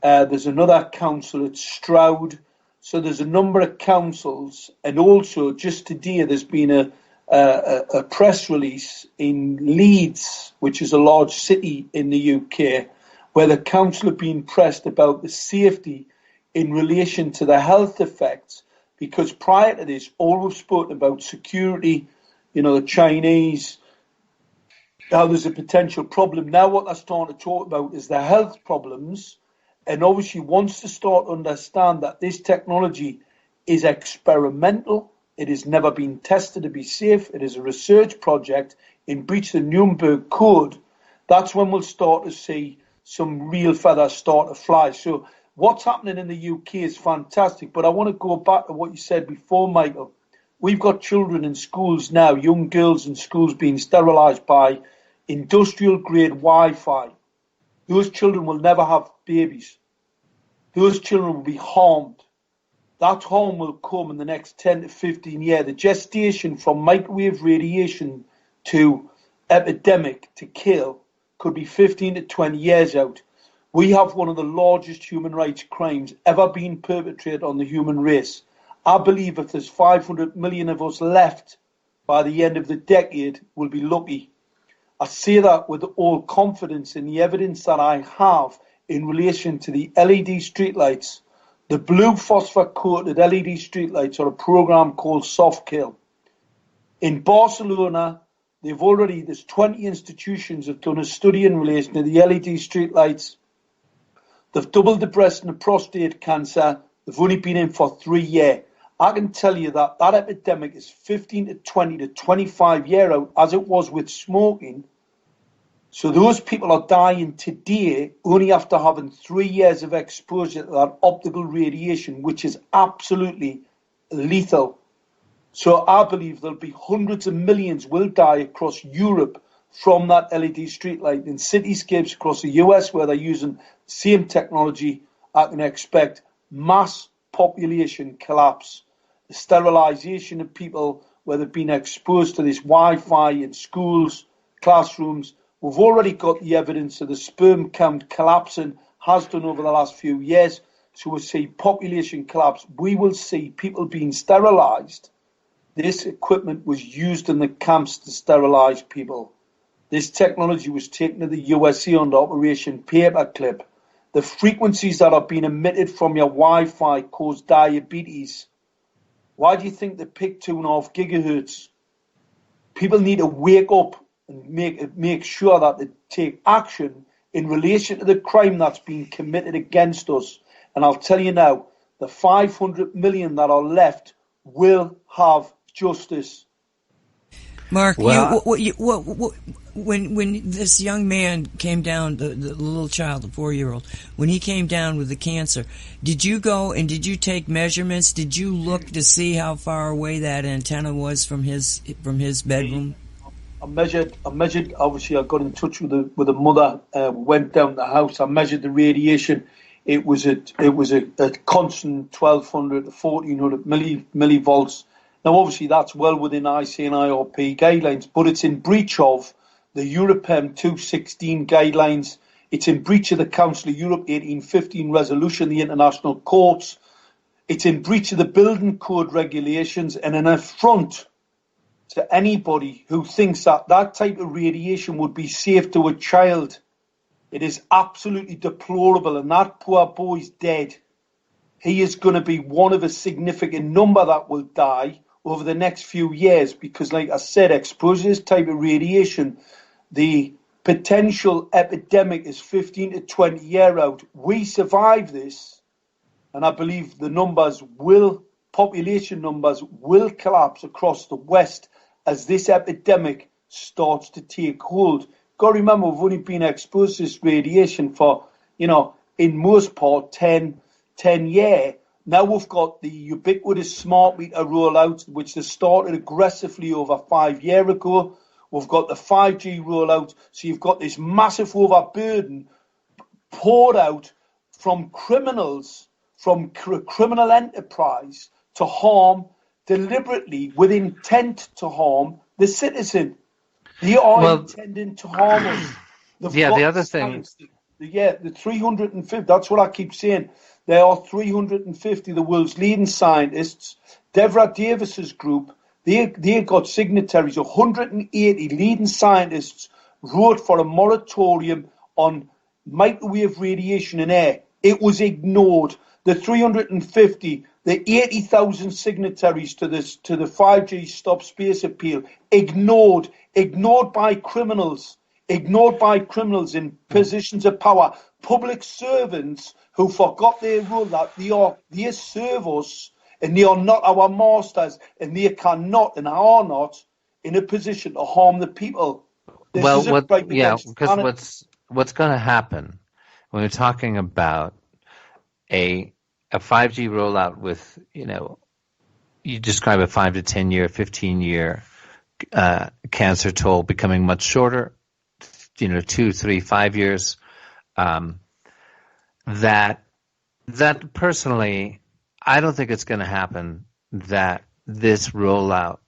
There's another council at Stroud. So there's a number of councils, and also just today there's been a press release in Leeds, which is a large city in the UK, where the council have been pressed about the safety in relation to the health effects. Because prior to this, all we've spoken about security, the Chinese, how there's a potential problem. Now what they're starting to talk about is the health problems. And obviously wants to start to understand that this technology is experimental. It has never been tested to be safe. It is a research project in breach of the Nuremberg Code. That's when we'll start to see some real feathers start to fly. So what's happening in the UK is fantastic. But I want to go back to what you said before, Michael. We've got children in schools now, young girls in schools being sterilised by industrial-grade Wi-Fi. Those children will never have babies. Those children will be harmed. That harm will come in the next 10 to 15 years. The gestation from microwave radiation to epidemic to kill could be 15 to 20 years out. We have one of the largest human rights crimes ever been perpetrated on the human race. I believe if there's 500 million of us left by the end of the decade, we'll be lucky. I say that with all confidence in the evidence that I have in relation to the LED streetlights. The blue phosphor-coated LED streetlights are a program called Soft Kill. In Barcelona, there's 20 institutions that have done a study in relation to the LED streetlights. They've doubled the breast and the prostate cancer. They've only been in for 3 years. I can tell you that epidemic is 15 to 20 to 25 years out, as it was with smoking. So those people are dying today only after having 3 years of exposure to that optical radiation, which is absolutely lethal. So I believe there'll be hundreds of millions will die across Europe from that LED streetlight. In cityscapes across the US where they're using the same technology, I can expect mass population collapse. The sterilisation of people where they've been exposed to this Wi-Fi in schools, classrooms. We've already got the evidence of the sperm count collapsing, has done over the last few years. So we'll see population collapse. We will see people being sterilised. This equipment was used in the camps to sterilise people. This technology was taken to the USA under Operation Paperclip. The frequencies that are being emitted from your Wi-Fi cause diabetes. Why do you think they picked 2.5 gigahertz? People need to wake up and make sure that they take action in relation to the crime that's being committed against us. And I'll tell you now, the 500 million that are left will have justice. Mark, when this young man came down, the little child, the 4-year-old, when he came down with the cancer, did you go and did you take measurements? Did you look to see how far away that antenna was from his bedroom? I measured. Obviously, I got in touch with the mother. Went down the house. I measured the radiation. a constant 1200 to 1400 millivolts. Now, obviously, that's well within IC and IRP guidelines, but it's in breach of the Europem 216 guidelines. It's in breach of the Council of Europe 1815 resolution, the international courts. It's in breach of the building code regulations and an affront to anybody who thinks that that type of radiation would be safe to a child. It is absolutely deplorable, and that poor boy's dead. He is going to be one of a significant number that will die over the next few years because, like I said, exposure to this type of radiation, the potential epidemic is 15 to 20 years out. We survive this, and I believe population numbers will collapse across the West as this epidemic starts to take hold. Got to remember, we've only been exposed to this radiation for, in most part, 10 years. Now we've got the ubiquitous smart meter rollout, which has started aggressively over 5 years ago. We've got the 5G rollout. So you've got this massive overburden poured out from criminals, from criminal enterprise to harm deliberately with intent to harm the citizen. They are intending to harm us. The other thing. The 350, that's what I keep saying. There are 350, the world's leading scientists. Deborah Davis's group, they got signatories. 180 leading scientists wrote for a moratorium on microwave radiation in air. It was ignored. The 350, the 80,000 signatories to the 5G Stop Space Appeal, ignored by criminals in positions of power, public servants who forgot their role, that they serve us and they are not our masters, and they cannot and are not in a position to harm the people. Because what's going to happen when we're talking about a 5G rollout with, you describe a 5 to 10 year, 15 year cancer toll becoming much shorter, 2, 3, 5 years. That personally, I don't think it's going to happen that this rollout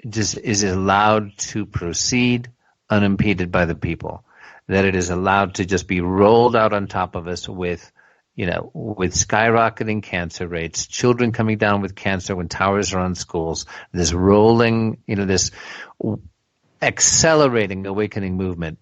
just is allowed to proceed unimpeded by the people, that it is allowed to just be rolled out on top of us with skyrocketing cancer rates, children coming down with cancer when towers are on schools, this rolling, this accelerating awakening movement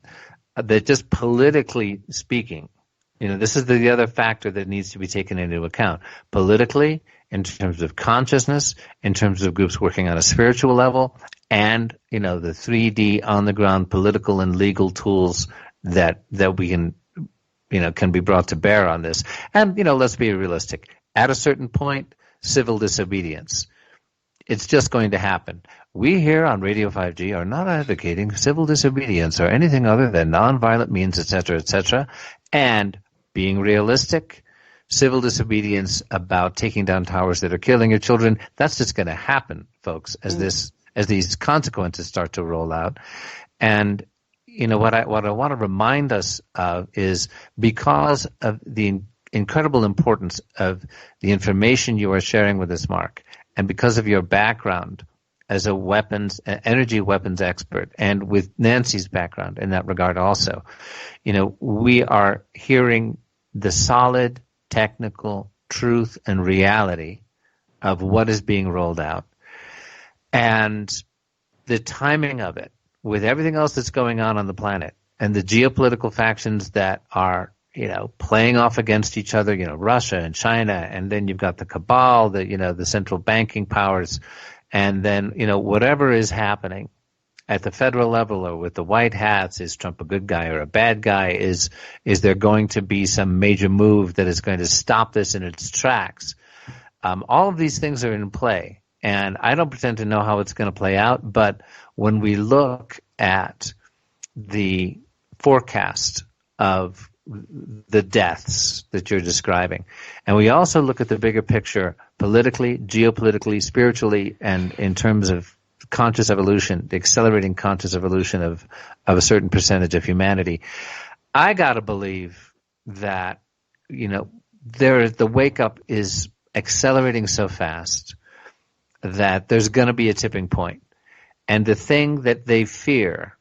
that just politically speaking, this is the other factor that needs to be taken into account. Politically, in terms of consciousness, in terms of groups working on a spiritual level, and, the 3D on the ground political and legal tools that we can be brought to bear on this. And, let's be realistic. At a certain point, civil disobedience. It's just going to happen. We here on Radio 5G are not advocating civil disobedience or anything other than nonviolent means, etc., etc. And being realistic, civil disobedience about taking down towers that are killing your children, that's just going to happen, folks, as these consequences start to roll out. And what I want to remind us of is, because of the incredible importance of the information you are sharing with us, Mark, and because of your background as a energy weapons expert, and with Nancy's background in that regard also, we are hearing the solid technical truth and reality of what is being rolled out, and the timing of it, with everything else that's going on the planet, and the geopolitical factions that are, playing off against each other, Russia and China, and then you've got the cabal, the central banking powers, and then, whatever is happening at the federal level or with the white hats. Is Trump a good guy or a bad guy? Is there going to be some major move that is going to stop this in its tracks? All of these things are in play, and I don't pretend to know how it's going to play out, but when we look at the forecast of the deaths that you're describing, and we also look at the bigger picture politically, geopolitically, spiritually, and in terms of conscious evolution, the accelerating conscious evolution of a certain percentage of humanity, I got to believe that, the wake up is accelerating so fast that there's going to be a tipping point. And the thing that they fear,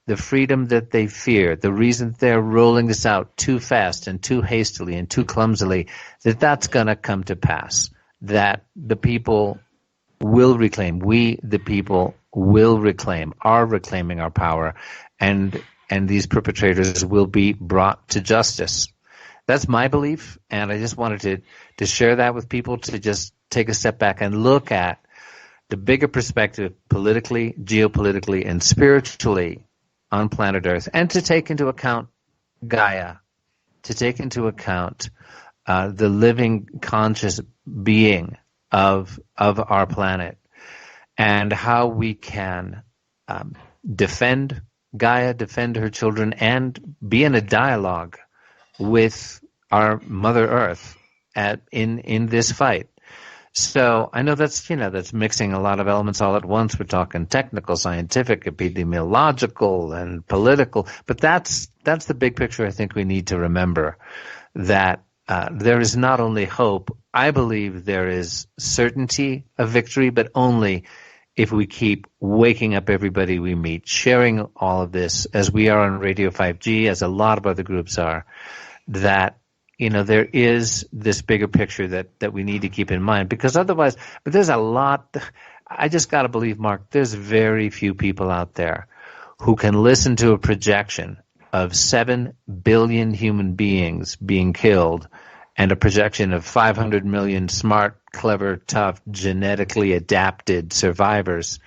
the freedom that they fear, the reason they're rolling this out too fast and too hastily and too clumsily, that's going to come to pass, that the people will reclaim, we, the people, will reclaim, are reclaiming our power, and these perpetrators will be brought to justice. That's my belief, and I just wanted to share that with people, to just take a step back and look at the bigger perspective politically, geopolitically, and spiritually on planet Earth, and to take into account Gaia, to take into account the living conscious being of our planet, and how we can defend Gaia, defend her children, and be in a dialogue with our Mother Earth in this fight. So I know that's mixing a lot of elements all at once. We're talking technical, scientific, epidemiological, and political, but that's the big picture I think we need to remember, that there is not only hope. I believe there is certainty of victory, but only if we keep waking up everybody we meet, sharing all of this, as we are on Radio 5G, as a lot of other groups are, that there is this bigger picture that we need to keep in mind, because otherwise, but there's a lot, I just got to believe, Mark, there's very few people out there who can listen to a projection of 7 billion human beings being killed and a projection of 500 million smart, clever, tough, genetically adapted survivors.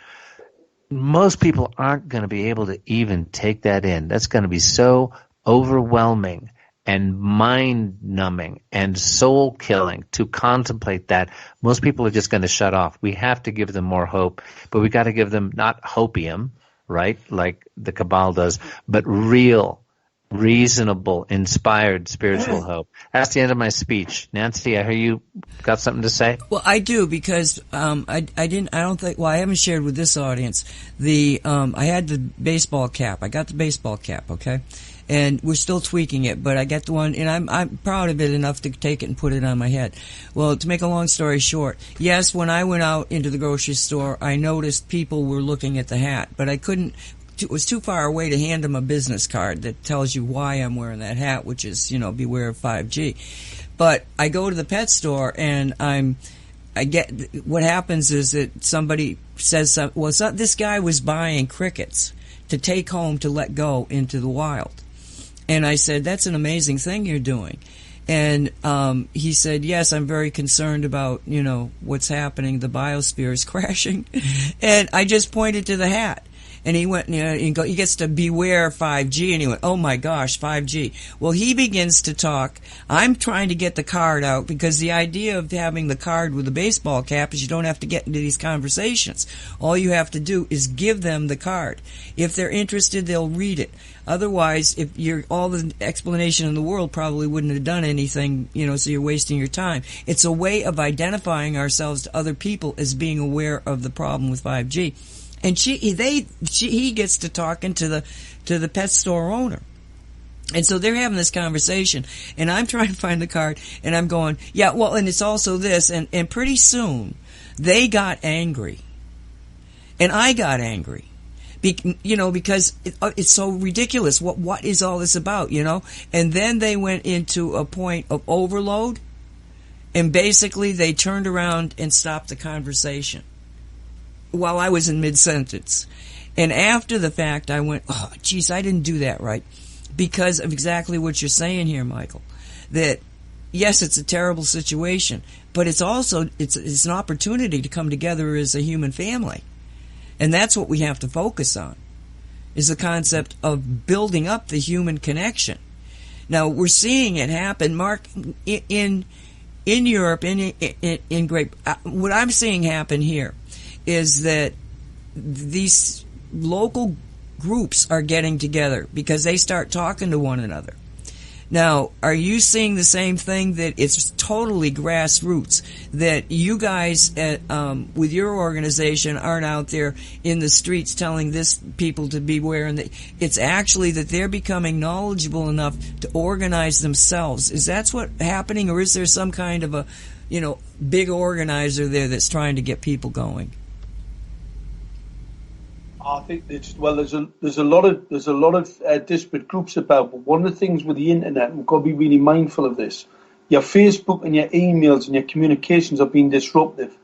Most people aren't going to be able to even take that in. That's going to be so overwhelming and mind-numbing and soul-killing to contemplate that. Most people are just going to shut off. We have to give them more hope, but we got to give them not hopium, right, like the Cabal does, but real, reasonable, inspired spiritual hope. That's the end of my speech. Nancy, I hear you got something to say? Well, I do, because I haven't shared with this audience I had the baseball cap. I got the baseball cap, okay? And we're still tweaking it, but I got the one, and I'm proud of it enough to take it and put it on my head. Well, to make a long story short, yes, when I went out into the grocery store, I noticed people were looking at the hat, but I couldn't. It was too far away to hand them a business card that tells you why I'm wearing that hat, which is, beware of 5G. But I go to the pet store, and what happens is that somebody says, this guy was buying crickets to take home to let go into the wild. And I said, that's an amazing thing you're doing. And he said, yes, I'm very concerned about, what's happening. The biosphere is crashing. And I just pointed to the hat. And he went, he gets to beware 5G, and he went, oh my gosh, 5G. Well, he begins to talk. I'm trying to get the card out, because the idea of having the card with the baseball cap is you don't have to get into these conversations. All you have to do is give them the card. If they're interested, they'll read it. Otherwise, all the explanation in the world probably wouldn't have done anything, so you're wasting your time. It's a way of identifying ourselves to other people as being aware of the problem with 5G. And he gets to talking to the pet store owner. And so they're having this conversation, and I'm trying to find the card, and I'm going, yeah, well, and it's also this, and pretty soon they got angry. And I got angry. Because it's so ridiculous. What is all this about, And then they went into a point of overload, and basically they turned around and stopped the conversation while I was in mid-sentence. And after the fact, I went, oh, geez, I didn't do that right, because of exactly what you're saying here, Michael. That, yes, it's a terrible situation, but it's also it's an opportunity to come together as a human family. And that's what we have to focus on, is the concept of building up the human connection. Now, we're seeing it happen, Mark, in Europe, in Great. What I'm seeing happen here is that these local groups are getting together because they start talking to one another. Now, are you seeing the same thing, that it's totally grassroots, that you guys with your organization aren't out there in the streets telling this people to beware, and that it's actually that they're becoming knowledgeable enough to organize themselves? Is that what's happening, or is there some kind of a, big organizer there that's trying to get people going? I think there's a lot of disparate groups about, but one of the things with the internet, we've got to be really mindful of this. Your Facebook and your emails and your communications are being disruptive.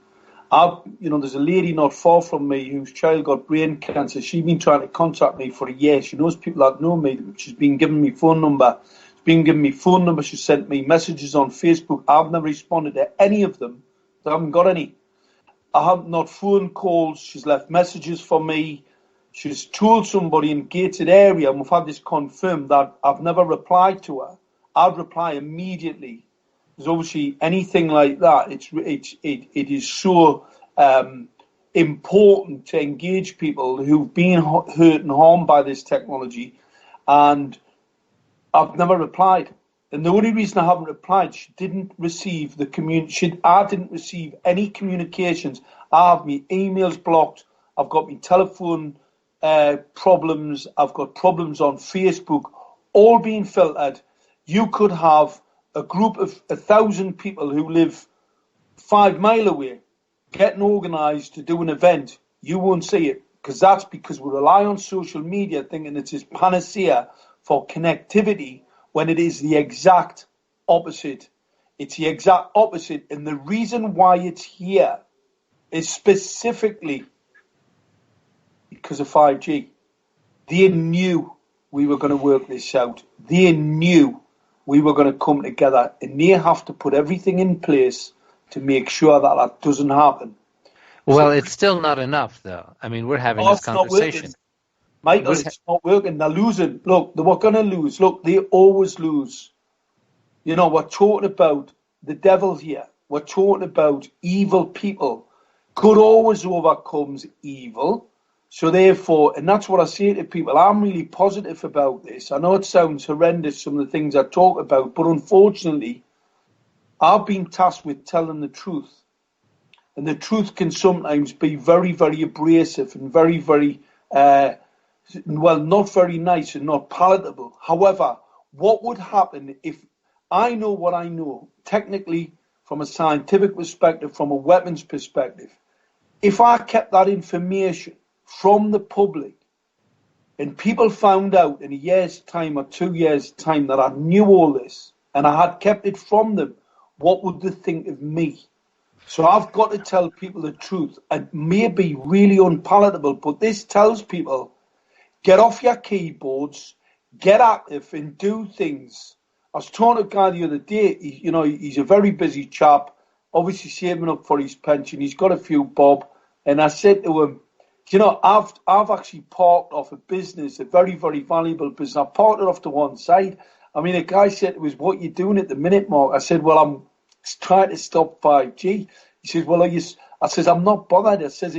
There's a lady not far from me whose child got brain cancer. She's been trying to contact me for a year. She knows people that know me. She's been giving me phone number. She sent me messages on Facebook. I've never responded to any of them. I haven't got any. I have not phone calls. She's left messages for me. She's told somebody in a gated area, and we've had this confirmed, that I've never replied to her. I'd reply immediately. Because obviously anything like that, it is so important to engage people who've been hurt and harmed by this technology. And I've never replied. And the only reason I haven't replied, she didn't receive I didn't receive any communications. I have my emails blocked. I've got my telephone problems. I've got problems on Facebook, all being filtered. You could have a group of 1,000 people who live 5 miles away getting organised to do an event. You won't see it, because we rely on social media thinking it's this panacea for connectivity, when it is the exact opposite. It's the exact opposite. And the reason why it's here is specifically because of 5G. They knew we were going to work this out. They knew we were going to come together, and they have to put everything in place to make sure that doesn't happen. Well, it's still not enough, though. I mean, we're having this conversation. Michael, it's not working. They're losing. Look, they were going to lose. Look, they always lose. We're talking about the devil here. We're talking about evil people. Good always overcomes evil. So therefore, and that's what I say to people, I'm really positive about this. I know it sounds horrendous, some of the things I talk about, but unfortunately, I've been tasked with telling the truth. And the truth can sometimes be very, very abrasive and very, very... not very nice and not palatable. However, what would happen if I know what I know, technically, from a scientific perspective, from a weapons perspective, if I kept that information from the public and people found out in a year's time or 2 years' time that I knew all this and I had kept it from them, what would they think of me? So I've got to tell people the truth. It may be really unpalatable, but this tells people, get off your keyboards, get active and do things. I was talking to a guy the other day, he's a very busy chap, obviously saving up for his pension. He's got a few bob. And I said to him, I've actually parked off a business, a very, very valuable business. I parked it off to one side. I mean, a guy said to us, what are you doing at the minute, Mark? I said, well, I'm trying to stop 5G. He says, well, I says, I'm not bothered. I says,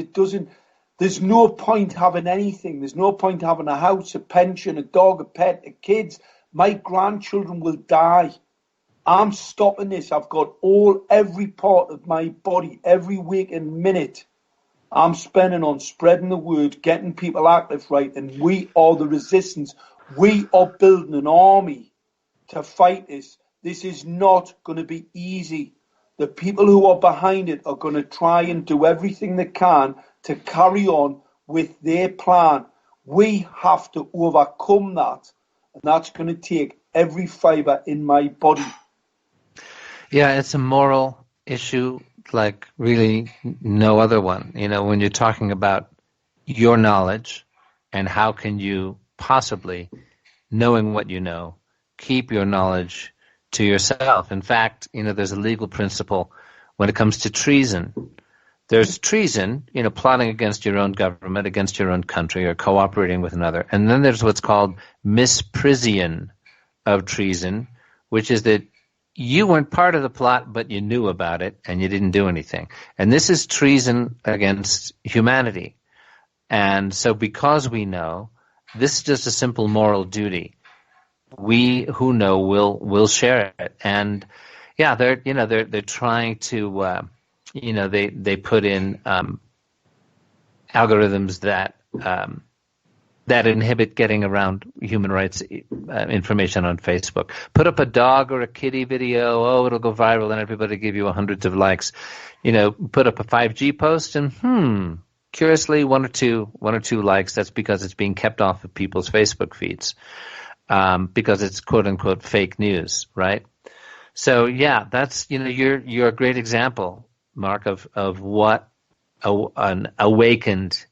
there's no point having anything. There's no point having a house, a pension, a dog, a pet, a kids. My grandchildren will die. I'm stopping this. I've got every part of my body, every week and minute, I'm spending on spreading the word, getting people active, right? And we are the resistance. We are building an army to fight this. This is not going to be easy. The people who are behind it are going to try and do everything they can to carry on with their plan. We have to overcome that. And that's going to take every fiber in my body. Yeah, it's a moral issue like really no other one. When you're talking about your knowledge and how can you possibly, knowing what you know, keep your knowledge to yourself. In fact, there's a legal principle when it comes to treason. There's treason, plotting against your own government, against your own country, or cooperating with another. And then there's what's called misprision of treason, which is that you weren't part of the plot, but you knew about it and you didn't do anything. And this is treason against humanity. And so because we know, this is just a simple moral duty. we who know will share it. And yeah, they're trying to they put in algorithms that inhibit getting around human rights information on Facebook. Put up a dog or a kitty video, oh, it'll go viral, and everybody give you hundreds of likes. Put up a 5G post, and curiously, one or two likes. That's because it's being kept off of people's Facebook feeds, because it's quote unquote fake news, right? So yeah, that's you're a great example, Mark, of what an awakened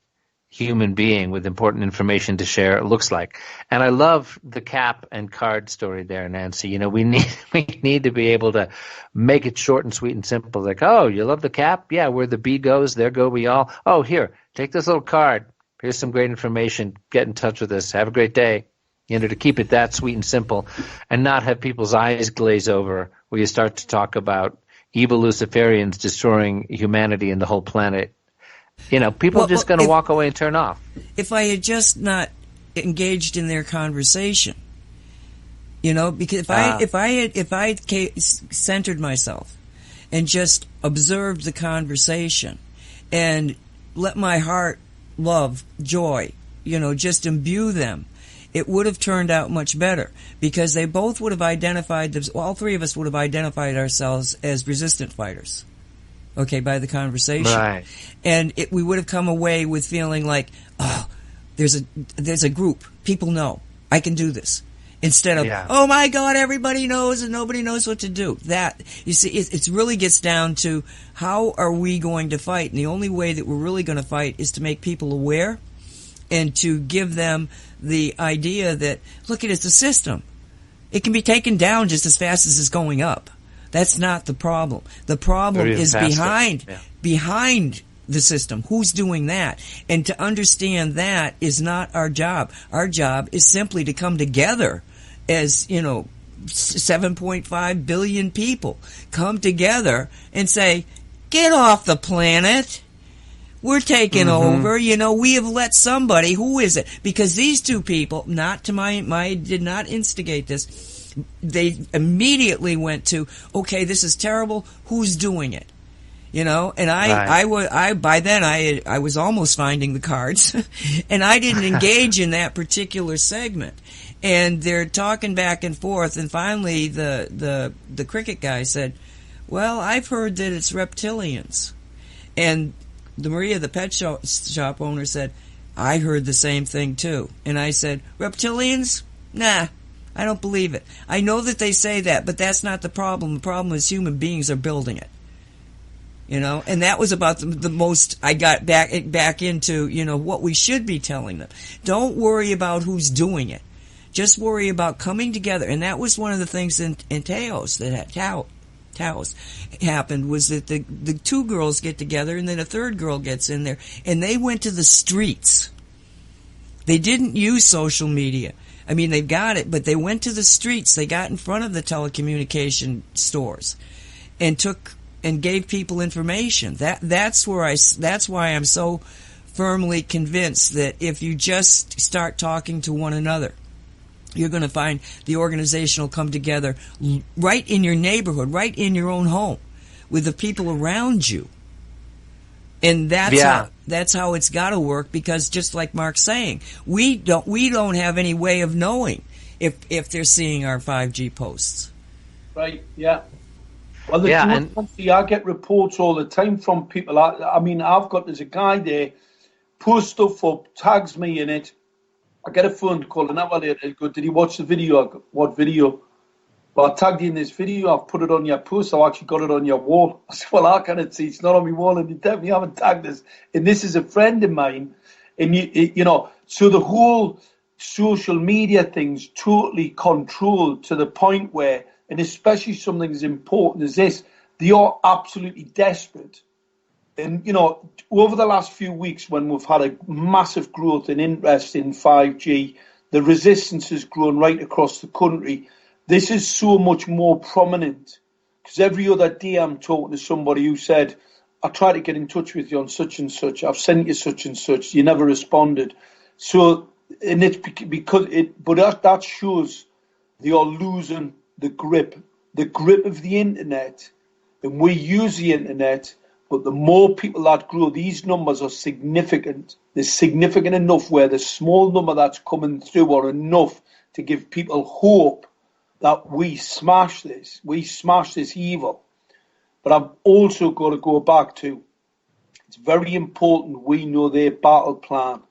human being with important information to share looks like. And I love the cap and card story there, Nancy. We need to be able to make it short and sweet and simple. Like, oh, you love the cap? Yeah, where the bee goes, there go we all. Oh, here, take this little card. Here's some great information. Get in touch with us. Have a great day. To keep it that sweet and simple, and not have people's eyes glaze over where you start to talk about evil Luciferians destroying humanity and the whole planet. People are just going to walk away and turn off. If I had just not engaged in their conversation, because if I had centered myself and just observed the conversation and let my heart, love, joy, just imbue them, it would have turned out much better, because they both would have identified all three of us would have identified ourselves as resistant fighters. Okay, by the conversation. Right. And we would have come away with feeling like, oh, there's a group. People know. I can do this. Instead of, oh my God, everybody knows and nobody knows what to do. That, you see, it really gets down to how are we going to fight? And the only way that we're really going to fight is to make people aware and to give them the idea that, look, it's a system. It can be taken down just as fast as it's going up. That's not the problem. The problem is behind the system. Who's doing that? And to understand that is not our job. Our job is simply to come together as, 7.5 billion people come together and say, get off the planet. We're taking over. We have let somebody. Who is it? Because these two people, not to my did not instigate this. They immediately went to, okay, this is terrible. Who's doing it? And by then I was almost finding the cards, and I didn't engage in that particular segment. And they're talking back and forth, and finally the cricket guy said, well, I've heard that it's reptilians. And the Maria, the pet shop owner, said, I heard the same thing too. And I said, reptilians? Nah. I don't believe it. I know that they say that, but that's not the problem. The problem is human beings are building it. And that was about the most I got back into, what we should be telling them. Don't worry about who's doing it. Just worry about coming together. And that was one of the things in Taos happened, was that the two girls get together and then a third girl gets in there, and they went to the streets. They didn't use social media. I mean, they've got it, but they went to the streets. They got in front of the telecommunication stores and gave people information. That's why I'm so firmly convinced that if you just start talking to one another, you're going to find the organization will come together right in your neighborhood, right in your own home, with the people around you. And that's how it's got to work, because just like Mark's saying, we don't have any way of knowing if they're seeing our 5G posts. Right. Yeah. Well, I get reports all the time from people. There's a guy there, posts stuff up, tags me in it. I get a phone call an hour later. I go, did you watch the video? I go, what video? Well, I tagged you in this video. I've put it on your post. I've actually got it on your wall. I said, well, I can't see. It's not on my wall, and you definitely haven't tagged us. And this is a friend of mine. And, so the whole social media thing's totally controlled to the point where, and especially something as important as this, they are absolutely desperate. And, over the last few weeks, when we've had a massive growth in interest in 5G, the resistance has grown right across the country. This is so much more prominent, because every other day I'm talking to somebody who said, I tried to get in touch with you on such and such. I've sent you such and such. You never responded. So, and it's because but that shows they are losing the grip of the internet. And we use the internet, but the more people that grow, these numbers are significant. They're significant enough where the small number that's coming through are enough to give people hope that we smash this evil. But I've also got to go back to, it's very important we know their battle plan.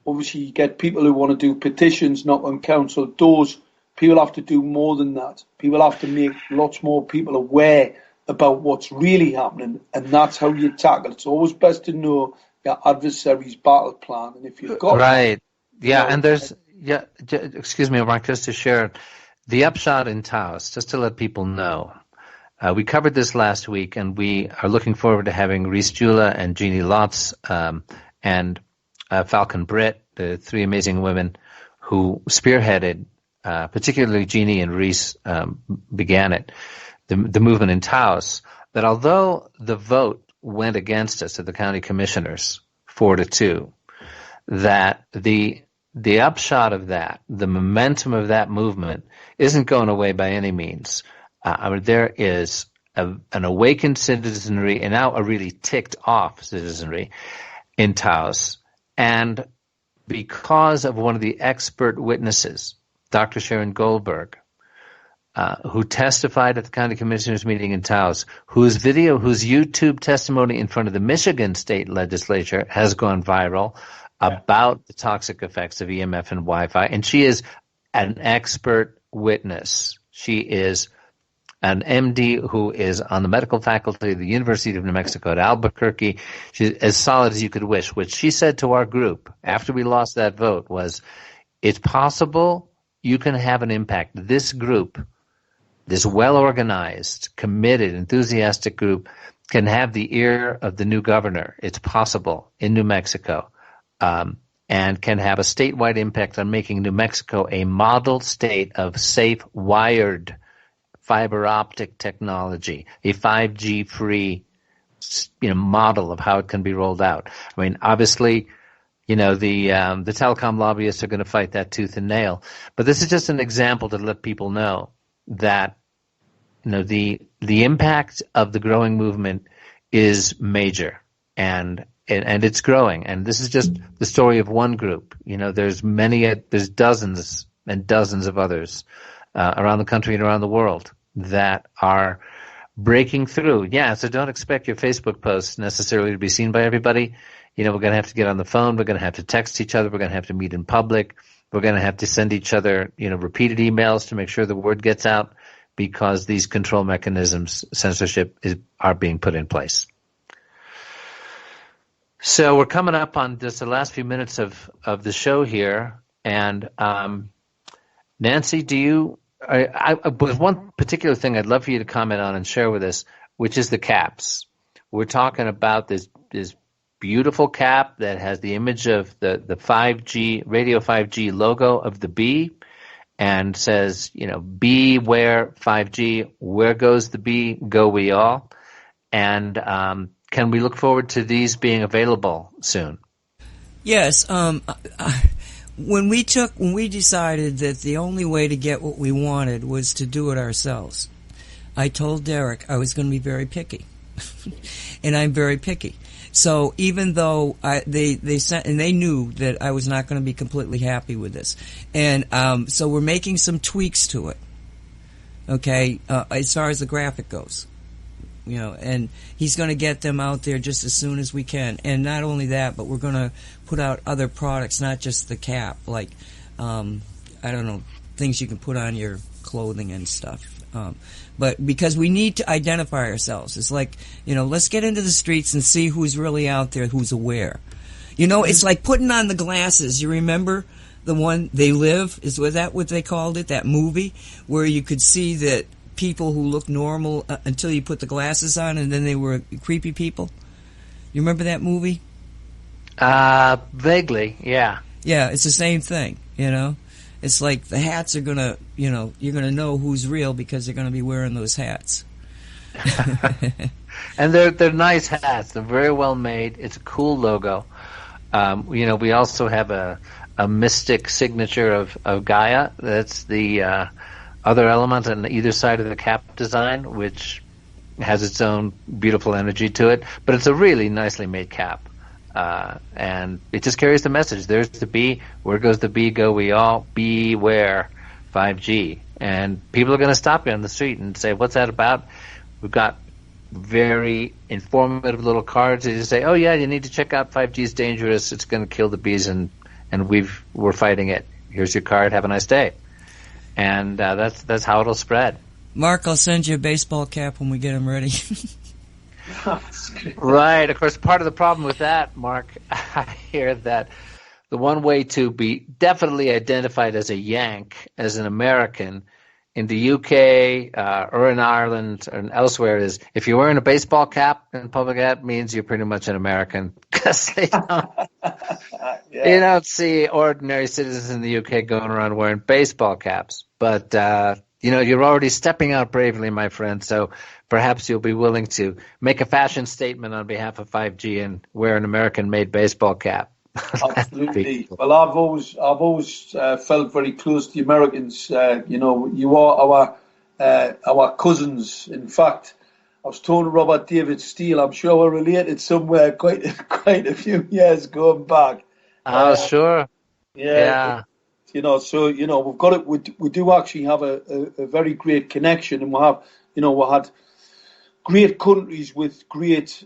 Obviously, you get people who want to do petitions, knock on council doors. People have to do more than that. People have to make lots more people aware about what's really happening, and that's how you tackle it. It's always best to know your adversary's battle plan, and if you've got right, yeah, and there's excuse me, Mark, just to share the upshot in Taos, just to let people know. We covered this last week, and we are looking forward to having Reese Jula and Jeannie Lotz and Falcon Britt, the three amazing women who spearheaded, particularly Jeannie and Reese began it, the movement in Taos, that although the vote went against us at the county commissioners 4-2, that the upshot of that, the momentum of that movement, isn't going away by any means. There is an awakened citizenry, and now a really ticked off citizenry in Taos. And because of one of the expert witnesses, Dr. Sharon Goldberg, who testified at the county commissioners meeting in Taos, whose YouTube testimony in front of the Michigan state legislature has gone viral about the toxic effects of EMF and Wi-Fi. And she is an expert witness. She is an MD who is on the medical faculty of the University of New Mexico at Albuquerque. She's as solid as you could wish. What she said to our group after we lost that vote was, it's possible you can have an impact. This group, this well-organized, committed, enthusiastic group, can have the ear of the new governor. It's possible in New Mexico, and can have a statewide impact on making New Mexico a model state of safe, wired fiber optic technology, a 5G free, model of how it can be rolled out. I mean, obviously, the telecom lobbyists are going to fight that tooth and nail, but this is just an example to let people know that the impact of the growing movement is major, and it's growing. And this is just the story of one group. There's dozens and dozens of others around the country and around the world that are breaking through. Yeah, so don't expect your Facebook posts necessarily to be seen by everybody. We're going to have to get on the phone. We're going to have to text each other. We're going to have to meet in public. We're going to have to send each other, repeated emails to make sure the word gets out, because these control mechanisms, censorship, are being put in place. So we're coming up on just the last few minutes of the show here. And Nancy, there's one particular thing I'd love for you to comment on and share with us, which is the caps. We're talking about this beautiful cap that has the image of the 5G, Radio 5G logo of the bee, and says, beware 5G, where goes the bee, go we all. And can we look forward to these being available soon? Yes. When we decided that the only way to get what we wanted was to do it ourselves, I told Derek I was going to be very picky. And I'm very picky. So even though they sent, and they knew that I was not going to be completely happy with this, and so we're making some tweaks to it. Okay, as far as the graphic goes, and he's going to get them out there just as soon as we can. And not only that, but we're going to put out other products, not just the cap, like things you can put on your clothing and stuff. But because we need to identify ourselves. It's like, let's get into the streets and see who's really out there, who's aware. It's like putting on the glasses. You remember the one, They Live? Was that what they called it? That movie where you could see that people who look normal until you put the glasses on, and then they were creepy people. You remember that movie? Vaguely, yeah. Yeah, it's the same thing, It's like the hats are going to, you're going to know who's real because they're going to be wearing those hats. And they're nice hats. They're very well made. It's a cool logo. We also have a a mystic signature of Gaia. That's the other element on either side of the cap design, which has its own beautiful energy to it. But it's a really nicely made cap. And it just carries the message. There's the bee. Where goes the bee? Go we all. Beware 5G. And people are going to stop you on the street and say, what's that about? We've got very informative little cards that you say, oh, yeah, you need to check out 5G is dangerous. It's going to kill the bees, and we're fighting it. Here's your card. Have a nice day. And that's how it'll spread. Mark, I'll send you a baseball cap when we get them ready. Right. Of course, part of the problem with that, Mark, I hear that the one way to be definitely identified as a Yank, as an American, in the UK or in Ireland or elsewhere is if you're wearing a baseball cap in public, that means you're pretty much an American, because they don't, you don't see ordinary citizens in the UK going around wearing baseball caps. But you're already stepping out bravely, my friend. So perhaps you'll be willing to make a fashion statement on behalf of 5G and wear an American-made baseball cap. Absolutely. Well, I've always felt very close to the Americans. You are our cousins. In fact, I was talking to Robert David Steele. I'm sure we're related somewhere quite a few years going back. Oh, sure. Yeah. We've got it. We do actually have a very great connection, and we had great countries with great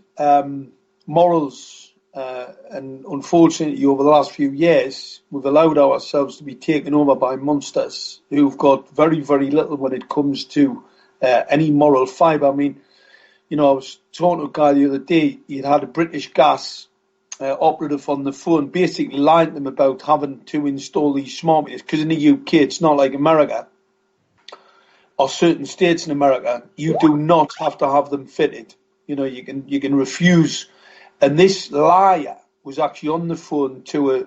morals. And unfortunately, over the last few years, we've allowed ourselves to be taken over by monsters who've got very, very little when it comes to any moral fibre. I mean, I was talking to a guy the other day. He'd had a British Gas operative on the phone, basically lying to them about having to install these smart meters, because in the UK, it's not like America or certain states in America. You do not have to have them fitted. You can refuse. And this liar was actually on the phone to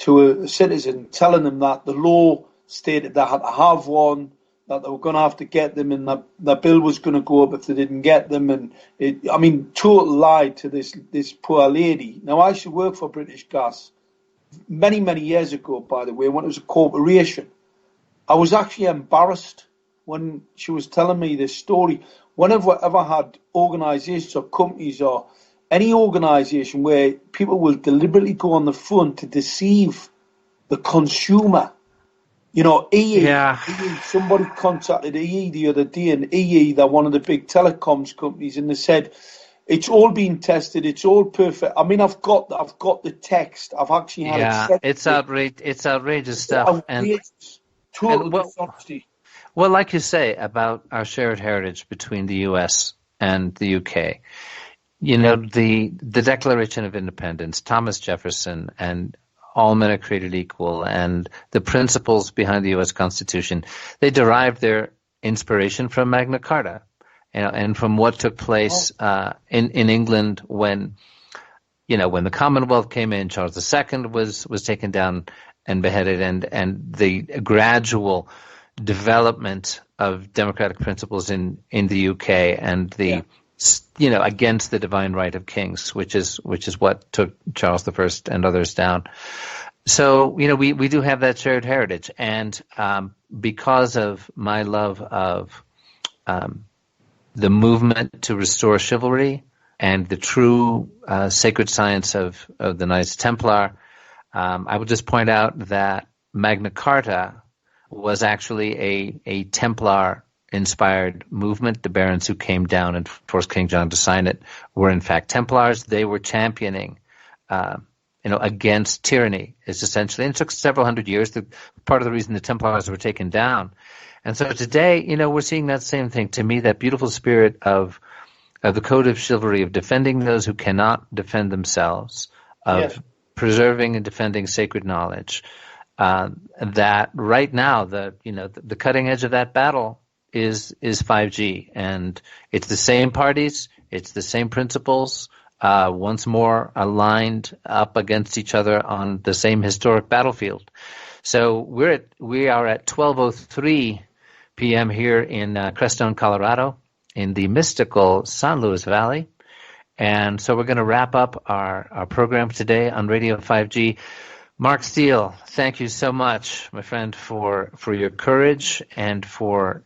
a citizen, telling them that the law stated they had to have one, that they were going to have to get them, and that the bill was going to go up if they didn't get them. And total lie to this poor lady. Now, I used to work for British Gas many, many years ago, by the way, when it was a corporation. I was actually embarrassed when she was telling me this story. Whenever I ever had organisations or companies or any organisation where people will deliberately go on the phone to deceive the consumer. EE, somebody contacted EE the other day, and EE, they're one of the big telecoms companies, and they said, it's all been tested, it's all perfect. I mean, I've got the text. I've actually had it. It's outrageous stuff. Outrageous. Total dishonesty. Well, like you say about our shared heritage between the U.S. and the U.K., the Declaration of Independence, Thomas Jefferson, and all men are created equal, and the principles behind the U.S. Constitution, they derived their inspiration from Magna Carta, and from what took place in England when the Commonwealth came in. Charles II was taken down and beheaded, and the gradual development of democratic principles in the UK and against the divine right of kings, which is what took Charles I and others down. So we do have that shared heritage, and because of my love of the movement to restore chivalry and the true sacred science of the Knights Templar, I will just point out that Magna Carta was actually a Templar-inspired movement. The barons who came down and forced King John to sign it were in fact Templars. They were championing, against tyranny. It's essentially, and it took several hundred years. Part of the reason the Templars were taken down, and so today, we're seeing that same thing. To me, that beautiful spirit of the code of chivalry, of defending those who cannot defend themselves, of preserving and defending sacred knowledge. That right now, the cutting edge of that battle is 5G, and it's the same parties, it's the same principles, once more aligned up against each other on the same historic battlefield. So we are at 12:03 p.m. here in Crestone, Colorado, in the mystical San Luis Valley, and so we're going to wrap up our program today on Radio 5G. Mark Steele, thank you so much, my friend, for your courage and for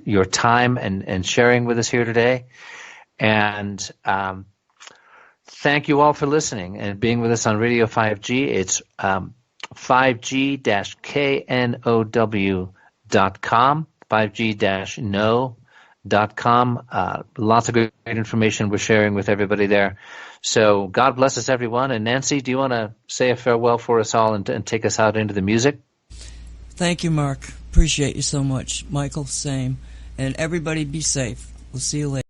your time and sharing with us here today. And thank you all for listening and being with us on Radio 5G. It's 5g-know.com, 5g-know.com. Lots of great information we're sharing with everybody there. So God bless us, everyone. And Nancy, do you want to say a farewell for us all and take us out into the music? Thank you, Mark. Appreciate you so much. Michael, same. And everybody be safe. We'll see you later.